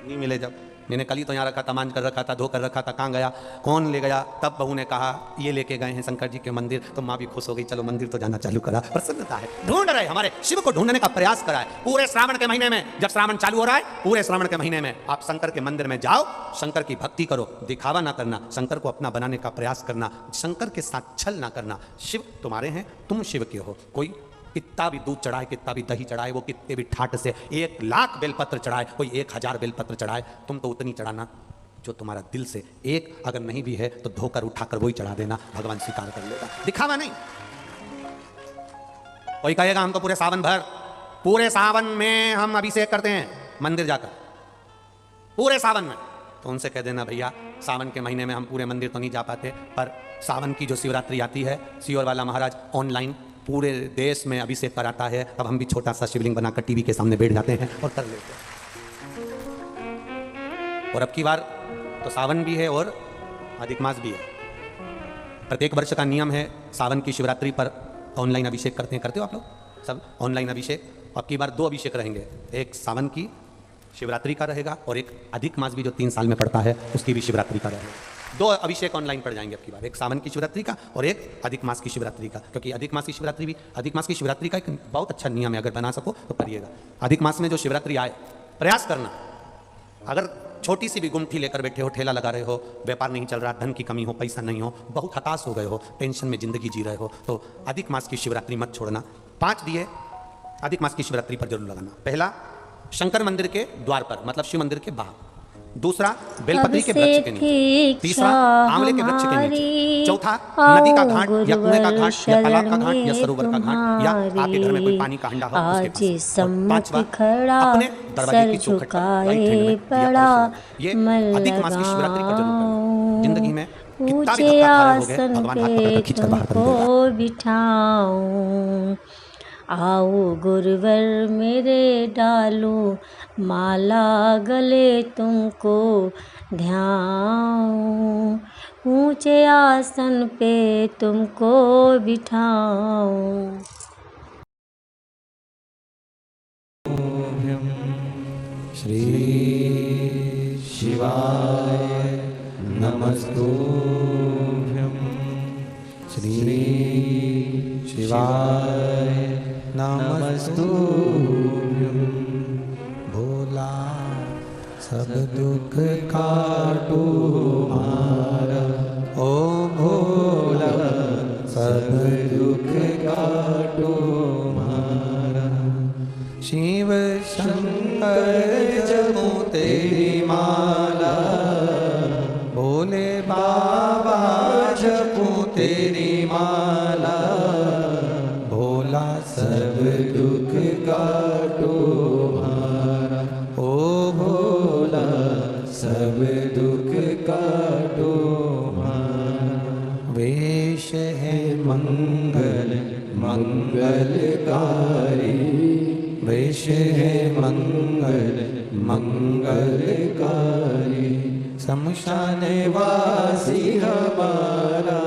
नहीं मिले जब मैंने कल ही तो यहाँ रखा था, मान कर रखा था, धो कर रखा था, कहाँ गया, कौन ले गया? तब बहू ने कहा ये लेके गए हैं शंकर जी के मंदिर, तो माँ भी खुश हो गई, चलो मंदिर तो जाना चालू करा। प्रसन्नता है, ढूंढ रहे, हमारे शिव को ढूंढने का प्रयास करा है। पूरे श्रावण के महीने में, जब श्रावण चालू हो रहा है, पूरे श्रावण के महीने में आप शंकर के मंदिर में जाओ, शंकर की भक्ति करो, दिखावा ना करना, शंकर को अपना बनाने का प्रयास करना, शंकर के साथ छल ना करना। शिव तुम्हारे हैं, तुम शिव के हो। कोई कितना भी दूध चढ़ाए, कितना भी दही चढ़ाए, वो कितने भी ठाट से 1 लाख बेलपत्र चढ़ाए, कोई 1000 बेलपत्र चढ़ाए, तुम तो उतनी चढ़ाना जो तुम्हारा दिल से, एक अगर नहीं भी है तो धोकर उठाकर वही चढ़ा देना, भगवान स्वीकार कर लेगा। दिखावा नहीं। कोई कहेगा हम तो पूरे सावन में हम अभिषेक करते हैं मंदिर जाकर, पूरे सावन में, तो उनसे कह देना भैया सावन के महीने में हम पूरे मंदिर तो नहीं जा पाते, पर सावन की जो शिवरात्रि आती है, सियोर वाला महाराज ऑनलाइन पूरे देश में अभिषेक कराता है, अब हम भी छोटा सा शिवलिंग बनाकर टीवी के सामने बैठ जाते हैं और कर लेते हैं। और अब की बार तो सावन भी है और अधिक मास भी है। प्रत्येक वर्ष का नियम है, सावन की शिवरात्रि पर ऑनलाइन अभिषेक करते हैं। करते हो आप लोग सब ऑनलाइन अभिषेक? अब की बार 2 अभिषेक रहेंगे, एक सावन की शिवरात्रि का रहेगा और एक अधिक मास भी जो 3 साल में पड़ता है उसकी भी शिवरात्रि का रहेगा। 2 अभिषेक ऑनलाइन पड़ जाएंगे अब की बार, एक सावन की शिवरात्रि का और एक अधिक मास की शिवरात्रि का। क्योंकि अधिक मास की शिवरात्रि का एक बहुत अच्छा नियम है, अगर बना सको तो करिएगा। अधिक मास में जो शिवरात्रि आए, प्रयास करना, अगर छोटी सी भी गुमठी लेकर बैठे हो, ठेला लगा रहे हो, व्यापार नहीं चल रहा, धन की कमी हो, पैसा नहीं हो, बहुत हताश हो गए हो, टेंशन में जिंदगी जी रहे हो, तो अधिक मास की शिवरात्रि मत छोड़ना। 5 दिए अधिक मास की शिवरात्रि पर जरूर लगाना। पहला शंकर मंदिर के द्वार पर, मतलब शिव मंदिर के बाहर। दूसरा बेलपत्री के वृक्ष के नीचे। तीसरा आंवले के वृक्ष के नीचे। चौथा नदी का घाट या कुएं का घाट या तालाब का घाट या सरोवर का घाट या आपके घर में कोई पानी का हंडा हो उसके पास। और पांचवा अपने दरवाजे की चौखट पर राइट हैंड में ये अधिक मास की शिवरात्रि पर जरूर करना। जिंदगी में कितना भी धक्का खाए हो गए, भगवान हाथ पकड़ खींच कर बाहर कर देगा। आओ गुरुवर मेरे डालो माला गले तुमको ध्याऊं, ऊंचे आसन पे तुमको बिठाऊं। श्री शिवाय नमस्तुभ्यं। श्री शिवाय नमस्तुभ्यं भोला सब दुख काटो मारा। ओम भोला सब दुख काटो मारा। शिव शंकर जपो तेरी माला, भोले बाबा जपो तेरी माला। भोला सब दुख काटो मारा। ओ भोला सब दुख काटो मारा। वेश है मंगल मंगलकारी, वेश है मंगल मंगलकारी। शमशान वासी हमारा,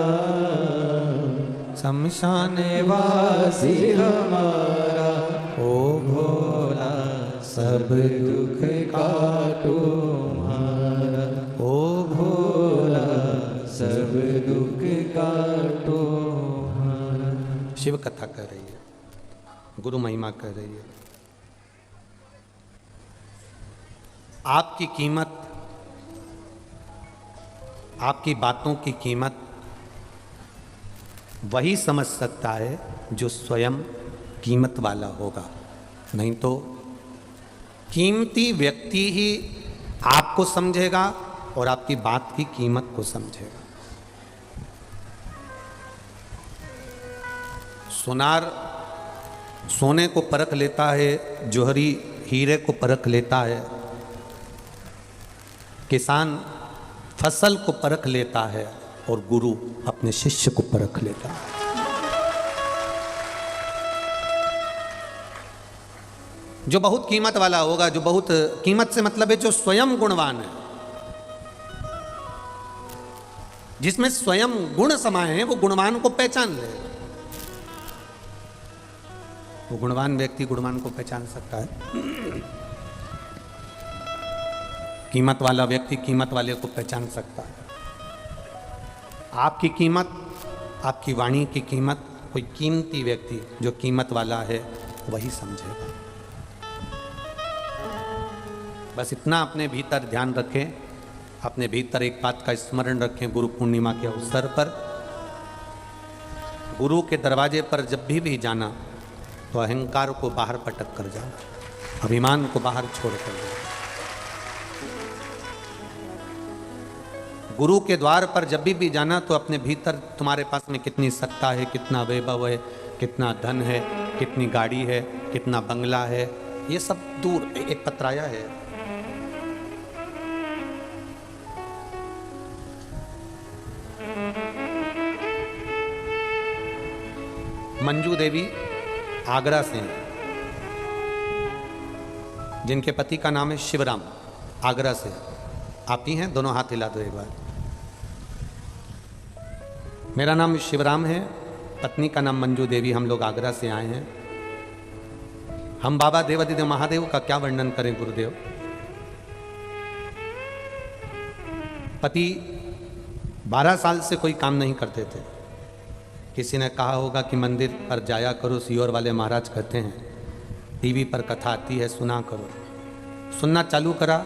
शमशान वासी हमारा। ओ भोला सब दुख काटो मारा। ओ भोला सब दुख काटो मारा। शिव कथा कर रही है, गुरु महिमा कर रही है। आपकी कीमत, आपकी बातों की कीमत वही समझ सकता है जो स्वयं कीमत वाला होगा, नहीं तो कीमती व्यक्ति ही आपको समझेगा और आपकी बात की कीमत को समझेगा। सोनार सोने को परख लेता है, जौहरी हीरे को परख लेता है, किसान फसल को परख लेता है और गुरु अपने शिष्य को परख लेता है। जो बहुत कीमत वाला होगा, जो बहुत कीमत से मतलब है जो स्वयं गुणवान है, जिसमें स्वयं गुण समाये हैं, वो गुणवान को पहचान ले। वो गुणवान व्यक्ति गुणवान को पहचान सकता है। कीमत वाला व्यक्ति कीमत वाले को पहचान सकता है। आपकी कीमत, आपकी वाणी की कीमत कोई कीमती व्यक्ति जो कीमत वाला है वही समझेगा। बस इतना अपने भीतर ध्यान रखें, अपने भीतर एक बात का स्मरण रखें। गुरु पूर्णिमा के अवसर पर गुरु के दरवाजे पर जब भी जाना तो अहंकार को बाहर पटक कर जाना, अभिमान को बाहर छोड़ कर जाना। गुरु के द्वार पर जब भी जाना तो अपने भीतर तुम्हारे पास में कितनी सत्ता है, कितना वैभव है, कितना धन है, कितनी गाड़ी है, कितना बंगला है, ये सब दूर एक पतराया है। मंजू देवी आगरा से हैं, जिनके पति का नाम है शिवराम, आगरा से। आप ही हैं? दोनों हाथ हिला दो एक बार। मेरा नाम शिवराम है, पत्नी का नाम मंजू देवी। हम लोग आगरा से आए हैं। हम बाबा देवादिदेव महादेव का क्या वर्णन करें गुरुदेव। पति 12 साल से कोई काम नहीं करते थे। किसी ने कहा होगा कि मंदिर पर जाया करो, सीहोर वाले महाराज कहते हैं, टीवी पर कथा आती है सुना करो। सुनना चालू करा,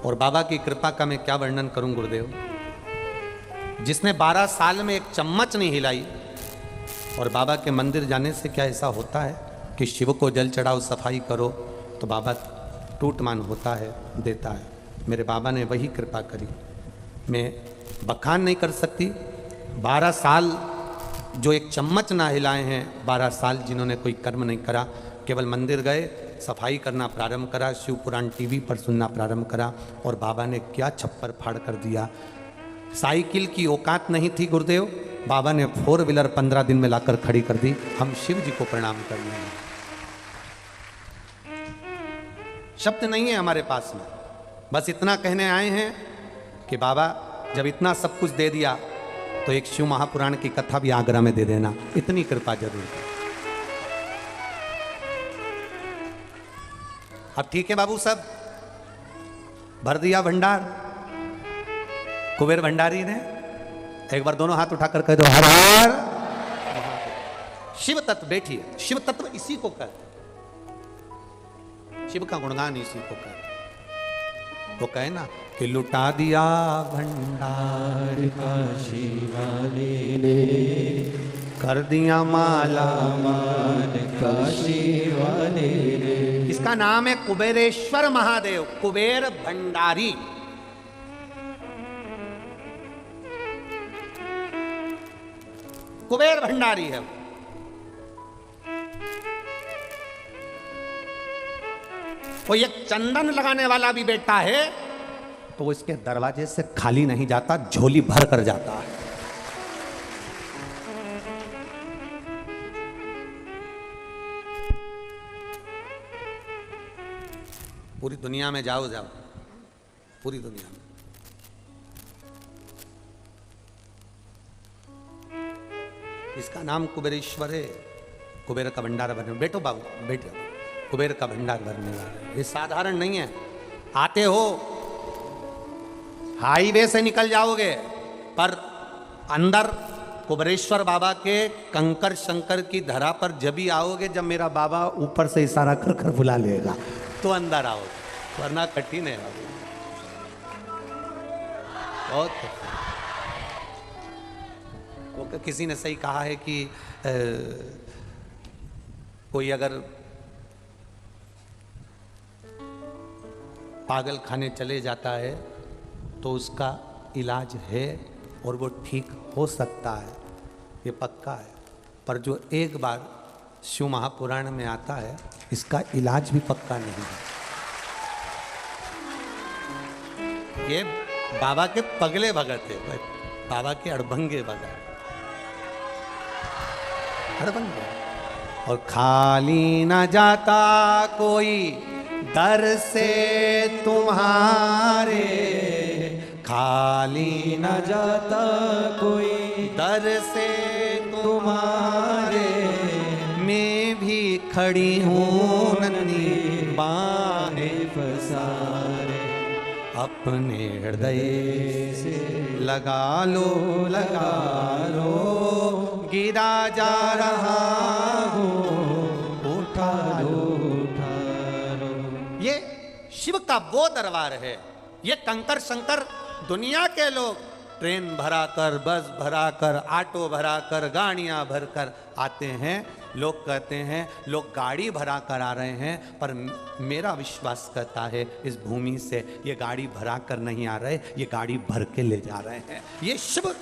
और बाबा की कृपा का मैं क्या वर्णन करूं गुरुदेव। जिसने 12 साल में एक चम्मच नहीं हिलाई, और बाबा के मंदिर जाने से क्या ऐसा होता है कि शिव को जल चढ़ाओ, सफाई करो, तो बाबा टूटमान होता है, देता है। मेरे बाबा ने वही कृपा करी। मैं बखान नहीं कर सकती। 12 साल जो एक चम्मच ना हिलाए हैं, 12 साल जिन्होंने कोई कर्म नहीं करा, केवल मंदिर गए, सफाई करना प्रारंभ करा, शिव पुराण टीवी पर सुनना प्रारंभ करा, और बाबा ने क्या छप्पर फाड़ कर दिया। साइकिल की औकात नहीं थी गुरुदेव, बाबा ने 4 व्हीलर 15 दिन में लाकर खड़ी कर दी। हम शिव जी को प्रणाम कर रहे हैं। शब्द नहीं है हमारे पास में, बस इतना कहने आए हैं कि बाबा जब इतना सब कुछ दे दिया तो एक शिव महापुराण की कथा भी आगरा में दे देना, इतनी कृपा जरूर है। अब ठीक है बाबू, सब भर दिया भंडार, कुबेर भंडारी ने एक बार दोनों हाथ उठाकर कह दो हर हर। शिव तत्व बैठिए, शिव तत्व इसी को कहते, शिव का गुणगान इसी को कहते। वो कहे ना कि लुटा दिया भंडार काशी वाले ने, कर दिया माला मान काशी वाले ने। इसका नाम है कुबेरेश्वर महादेव, कुबेर भंडारी। कुबेर भंडारी है वो। ये चंदन लगाने वाला भी बेटा है तो वो इसके दरवाजे से खाली नहीं जाता, झोली भर कर जाता है। पूरी दुनिया में जाओ, पूरी दुनिया में इसका नाम कुबेरेश्वर है। कुबेर का भंडार भरने, बैठो बाबू बैठो, कुबेर का भंडार भरने वाला ये साधारण नहीं है। आते हो हाईवे से निकल जाओगे पर अंदर कुबेरेश्वर बाबा के कंकर शंकर की धरा पर जब भी आओगे, जब मेरा बाबा ऊपर से इशारा कर कर बुला लेगा तो अंदर आओ, वरना कठिन है बाबू, बहुत कठिन। वो किसी ने सही कहा है कि कोई अगर पागल खाने चले जाता है तो उसका इलाज है और वो ठीक हो सकता है, ये पक्का है। पर जो एक बार शिव महापुराण में आता है इसका इलाज भी पक्का नहीं है। ये बाबा के पगले भगत है, बाबा के अड़भंगे भगत, अड़भंगे। और खाली न जाता कोई दर से तुम्हारे, खाली न जाता कोई दर से तुम्हारे, मैं भी खड़ी हूँ नन्ही बाहें पसारे। अपने हृदय से लगा लो, लगा लो, गिरा जा रहा हूँ, उठा लो, उठा लो। ये शिव का वो दरबार है। ये कंकर शंकर दुनिया के लोग ट्रेन भरा कर, बस भरा कर, ऑटो भरा कर, गाड़ियां भर कर आते हैं। लोग कहते हैं लोग गाड़ी भरा कर आ रहे हैं, पर मेरा विश्वास कहता है इस भूमि से ये गाड़ी भरा कर नहीं आ रहे, ये गाड़ी भर के ले जा रहे हैं। ये शिव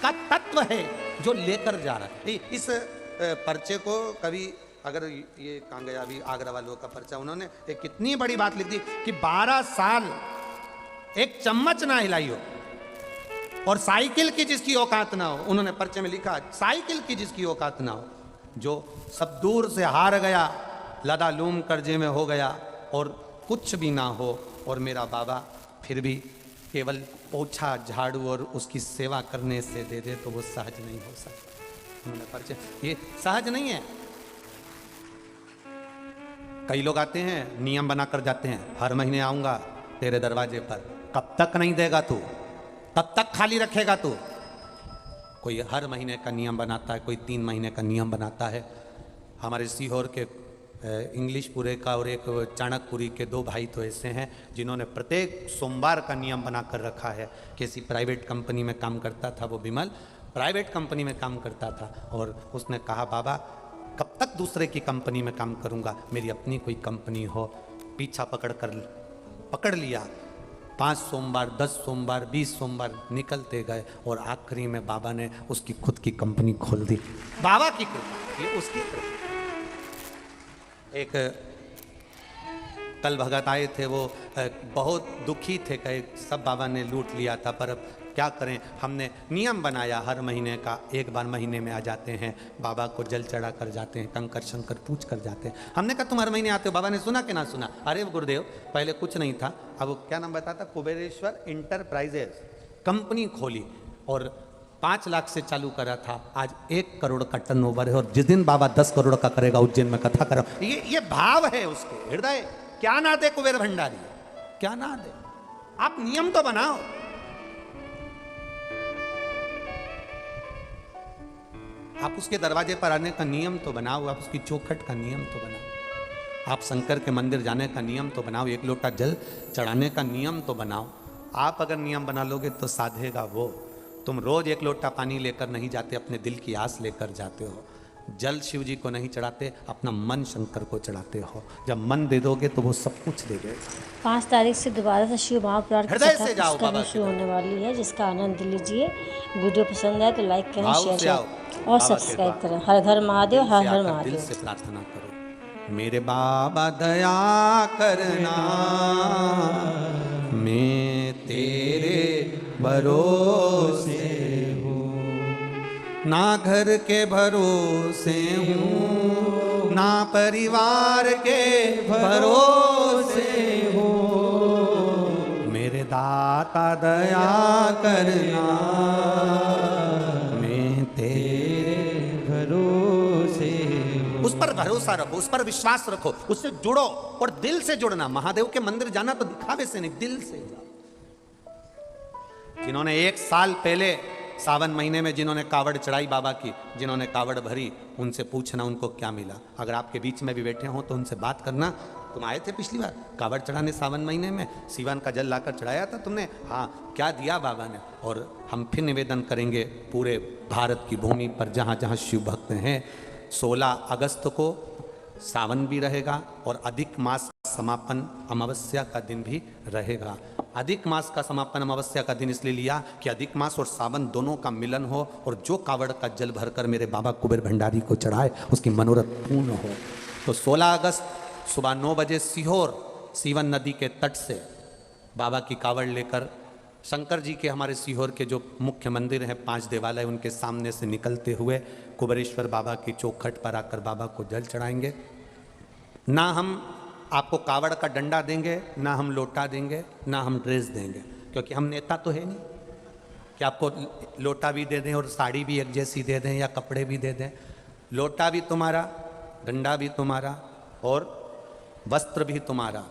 का तत्व है जो लेकर जा रहा है। इस पर्चे को कभी अगर ये कहाँ गया अभी आगरा वालों का पर्चा, उन्होंने एक कितनी बड़ी बात लिख दी कि 12 साल एक चम्मच ना हिलाई हो और साइकिल की जिसकी औकात ना हो। उन्होंने पर्चे में लिखा साइकिल की जिसकी औकात ना हो, जो सब दूर से हार गया, लदालूम कर्जे में हो गया और कुछ भी ना हो, और मेरा बाबा फिर भी केवल पोछा झाड़ू और उसकी सेवा करने से दे दे तो वो सहज नहीं हो सकता। उन्होंने पर्चे, ये सहज नहीं है। कई लोग आते हैं नियम बनाकर जाते हैं, हर महीने आऊंगा तेरे दरवाजे पर। कब तक नहीं देगा तू, कब तक खाली रखेगा तू? कोई हर महीने का नियम बनाता है, कोई 3 महीने का नियम बनाता है। हमारे सीहोर के इंग्लिशपुरे का और एक चाणकपुरी के 2 भाई तो ऐसे हैं जिन्होंने प्रत्येक सोमवार का नियम बना कर रखा है। किसी प्राइवेट कंपनी में काम करता था वो विमल, प्राइवेट कंपनी में काम करता था, और उसने कहा बाबा कब तक दूसरे की कंपनी में काम करूंगा, मेरी अपनी कोई कंपनी हो। पीछा पकड़ लिया, 5 सोमवार, 10 सोमवार, 20 सोमवार निकलते गए और आखिरी में बाबा ने उसकी खुद की कंपनी खोल दी। बाबा की कृपा, ये उसकी कृपा। एक कल भगत आए थे, वो बहुत दुखी थे, कहे सब बाबा ने लूट लिया था, पर अब क्या करें, हमने नियम बनाया हर महीने का, एक बार महीने में आ जाते हैं, बाबा को जल चढ़ा कर जाते हैं, कंकर शंकर पूछ कर जाते हैं। हमने कहा तुम हर महीने आते हो, बाबा ने सुना कि ना सुना? अरे गुरुदेव पहले कुछ नहीं था, अब वो क्या नाम बताता, कुबेरेश्वर इंटरप्राइजेस कंपनी खोली और 5 लाख से चालू करा था, आज 1 करोड़ का टर्नओवर है, और जिस दिन बाबा 10 करोड़ का करेगा उज्जैन में कथा करो। ये भाव है उसके हृदय। क्या ना दे कुबेर भंडारी, क्या ना दे। आप नियम तो बनाओ, आप उसके दरवाजे पर आने का नियम तो बनाओ, आप उसकी चौखट का नियम तो बनाओ, आप शंकर के मंदिर जाने का नियम तो बनाओ, एक लोटा जल चढ़ाने का नियम तो बनाओ। आप अगर नियम बना लोगे तो साधेगा वो। तुम रोज एक लोटा पानी लेकर नहीं जाते, अपने दिल की आस लेकर जाते हो। जल शिव जी को नहीं चढ़ाते, अपना मन शंकर को चढ़ाते हो। जब मन दे दोगे तो वो सब कुछ दे देगा। 5 तारीख से दोबारा से शिव महापुराण की हृदय कथा से जाओ बाबा शुरू होने वाली है, जिसका आनंद लीजिए। वीडियो पसंद आए तो लाइक करें, भाव शेयर से आओ करें और बाबा के सब्सक्राइब द्वार। करें। हर घर महादेव, हर हर दिल महादेव। से प्रार्थना करो, मेरे बाबा दया करना, मैं तेरे भरोसे हूँ, ना घर के भरोसे हूँ, ना परिवार के भरोसे हूँ, मेरे दाता दया करना, मैं तेरे भरोसे हूँ। उस पर भरोसा रखो, उस पर विश्वास रखो, उससे जुड़ो और दिल से जुड़ना। महादेव के मंदिर जाना तो दिखावे से नहीं, दिल से जाओ। जिन्होंने 1 साल पहले सावन महीने में जिन्होंने कावड़ चढ़ाई बाबा की, जिन्होंने कावड़ भरी, उनसे पूछना उनको क्या मिला। अगर आपके बीच में भी बैठे हो तो उनसे बात करना, तुम आए थे पिछली बार कावड़ चढ़ाने सावन महीने में, सीवन का जल लाकर चढ़ाया था तुमने, हाँ क्या दिया बाबा ने। और हम फिर निवेदन करेंगे पूरे भारत की भूमि पर जहाँ जहाँ शिव भक्त हैं, 16 अगस्त को सावन भी रहेगा और अधिक मास समापन अमावस्या का दिन भी रहेगा। अधिक मास का समापन अमावस्या का दिन इसलिए लिया कि अधिक मास और सावन दोनों का मिलन हो, और जो कावड़ का जल भरकर मेरे बाबा कुबेर भंडारी को चढ़ाए उसकी मनोरथ पूर्ण हो। तो 16 अगस्त सुबह 9 बजे सीहोर सीवन नदी के तट से बाबा की कावड़ लेकर शंकर जी के, हमारे सीहोर के जो मुख्य मंदिर हैं 5 देवालय, उनके सामने से निकलते हुए कुबेरेश्वर बाबा की चौखट पर आकर बाबा को जल चढ़ाएंगे। ना हम आपको कावड़ का डंडा देंगे, ना हम लोटा देंगे, ना हम ड्रेस देंगे, क्योंकि हम नेता तो है नहीं कि आपको लोटा भी दे दें और साड़ी भी एक जैसी दे दें या कपड़े भी दे दें। लोटा भी तुम्हारा, डंडा भी तुम्हारा और वस्त्र भी तुम्हारा।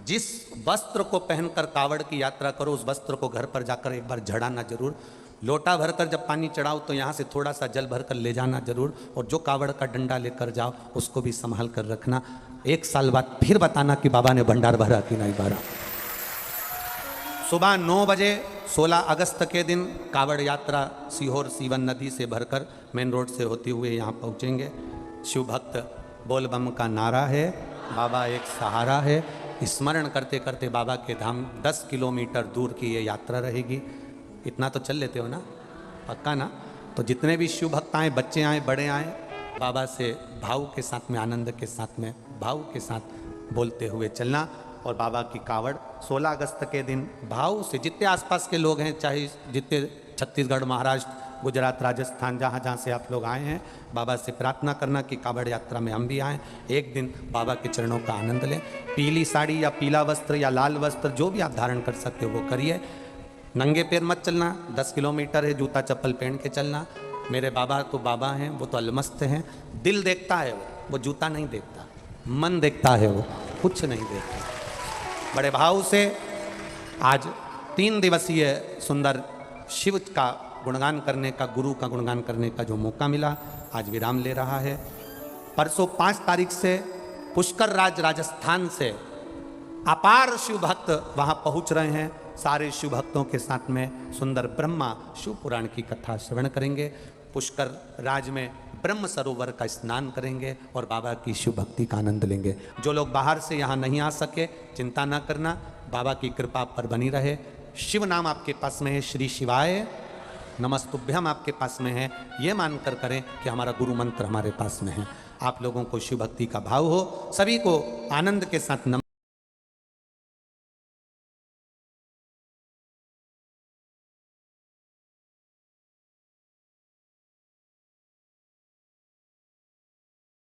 जिस वस्त्र को पहनकर कावड़ की यात्रा करो, उस वस्त्र को घर पर जाकर एक बार झड़ाना जरूर। लोटा भरकर जब पानी चढ़ाओ तो यहाँ से थोड़ा सा जल भरकर ले जाना जरूर, और जो कावड़ का डंडा लेकर जाओ उसको भी संभाल कर रखना। 1 साल बाद फिर बताना कि बाबा ने भंडार भरा कि नहीं भरा। सुबह 9 बजे 16 अगस्त के दिन कावड़ यात्रा सीहोर सीवन नदी से भरकर मेन रोड से होते हुए यहाँ पहुँचेंगे। शिव भक्त बोल बम का नारा है, बाबा एक सहारा है, स्मरण करते करते बाबा के धाम 10 किलोमीटर दूर की ये यात्रा रहेगी। इतना तो चल लेते हो ना, पक्का ना? तो जितने भी शिव भक्त आए, बच्चे आए, बड़े आए, बाबा से भाव के साथ में, आनंद के साथ में, भाव के साथ बोलते हुए चलना। और बाबा की कावड़ 16 अगस्त के दिन भाव से, जितने आसपास के लोग हैं, चाहे जितने छत्तीसगढ़, महाराष्ट्र, गुजरात, राजस्थान, जहाँ जहाँ से आप लोग आए हैं, बाबा से प्रार्थना करना कि कावड़ यात्रा में हम भी आएँ, एक दिन बाबा के चरणों का आनंद लें। पीली साड़ी या पीला वस्त्र या लाल वस्त्र जो भी आप धारण कर सकते हो वो करिए। नंगे पैर मत चलना, 10 किलोमीटर है, जूता चप्पल पहन के चलना। मेरे बाबा तो बाबा हैं, वो तो अलमस्त हैं। दिल देखता है वो जूता नहीं देखता, मन देखता है, वो कुछ नहीं देखता। बड़े भाव से आज 3 दिवसीय सुंदर शिव का गुणगान करने का, गुरु का गुणगान करने का जो मौका मिला, आज विराम ले रहा है। परसों 5 तारीख से पुष्कर राज राजस्थान से अपार शिव भक्त वहाँ पहुँच रहे हैं। सारे शिव भक्तों के साथ में सुंदर ब्रह्मा शिव पुराण की कथा श्रवण करेंगे। पुष्कर राज में ब्रह्म सरोवर का स्नान करेंगे और बाबा की शिव भक्ति का आनंद लेंगे। जो लोग बाहर से यहाँ नहीं आ सके, चिंता ना करना, बाबा की कृपा पर बनी रहे। शिव नाम आपके पास में है, श्री शिवाय नमस्तुभ्यम आपके पास में है, ये मानकर करें कि हमारा गुरु मंत्र हमारे पास में है। आप लोगों को शिव भक्ति का भाव हो, सभी को आनंद के साथ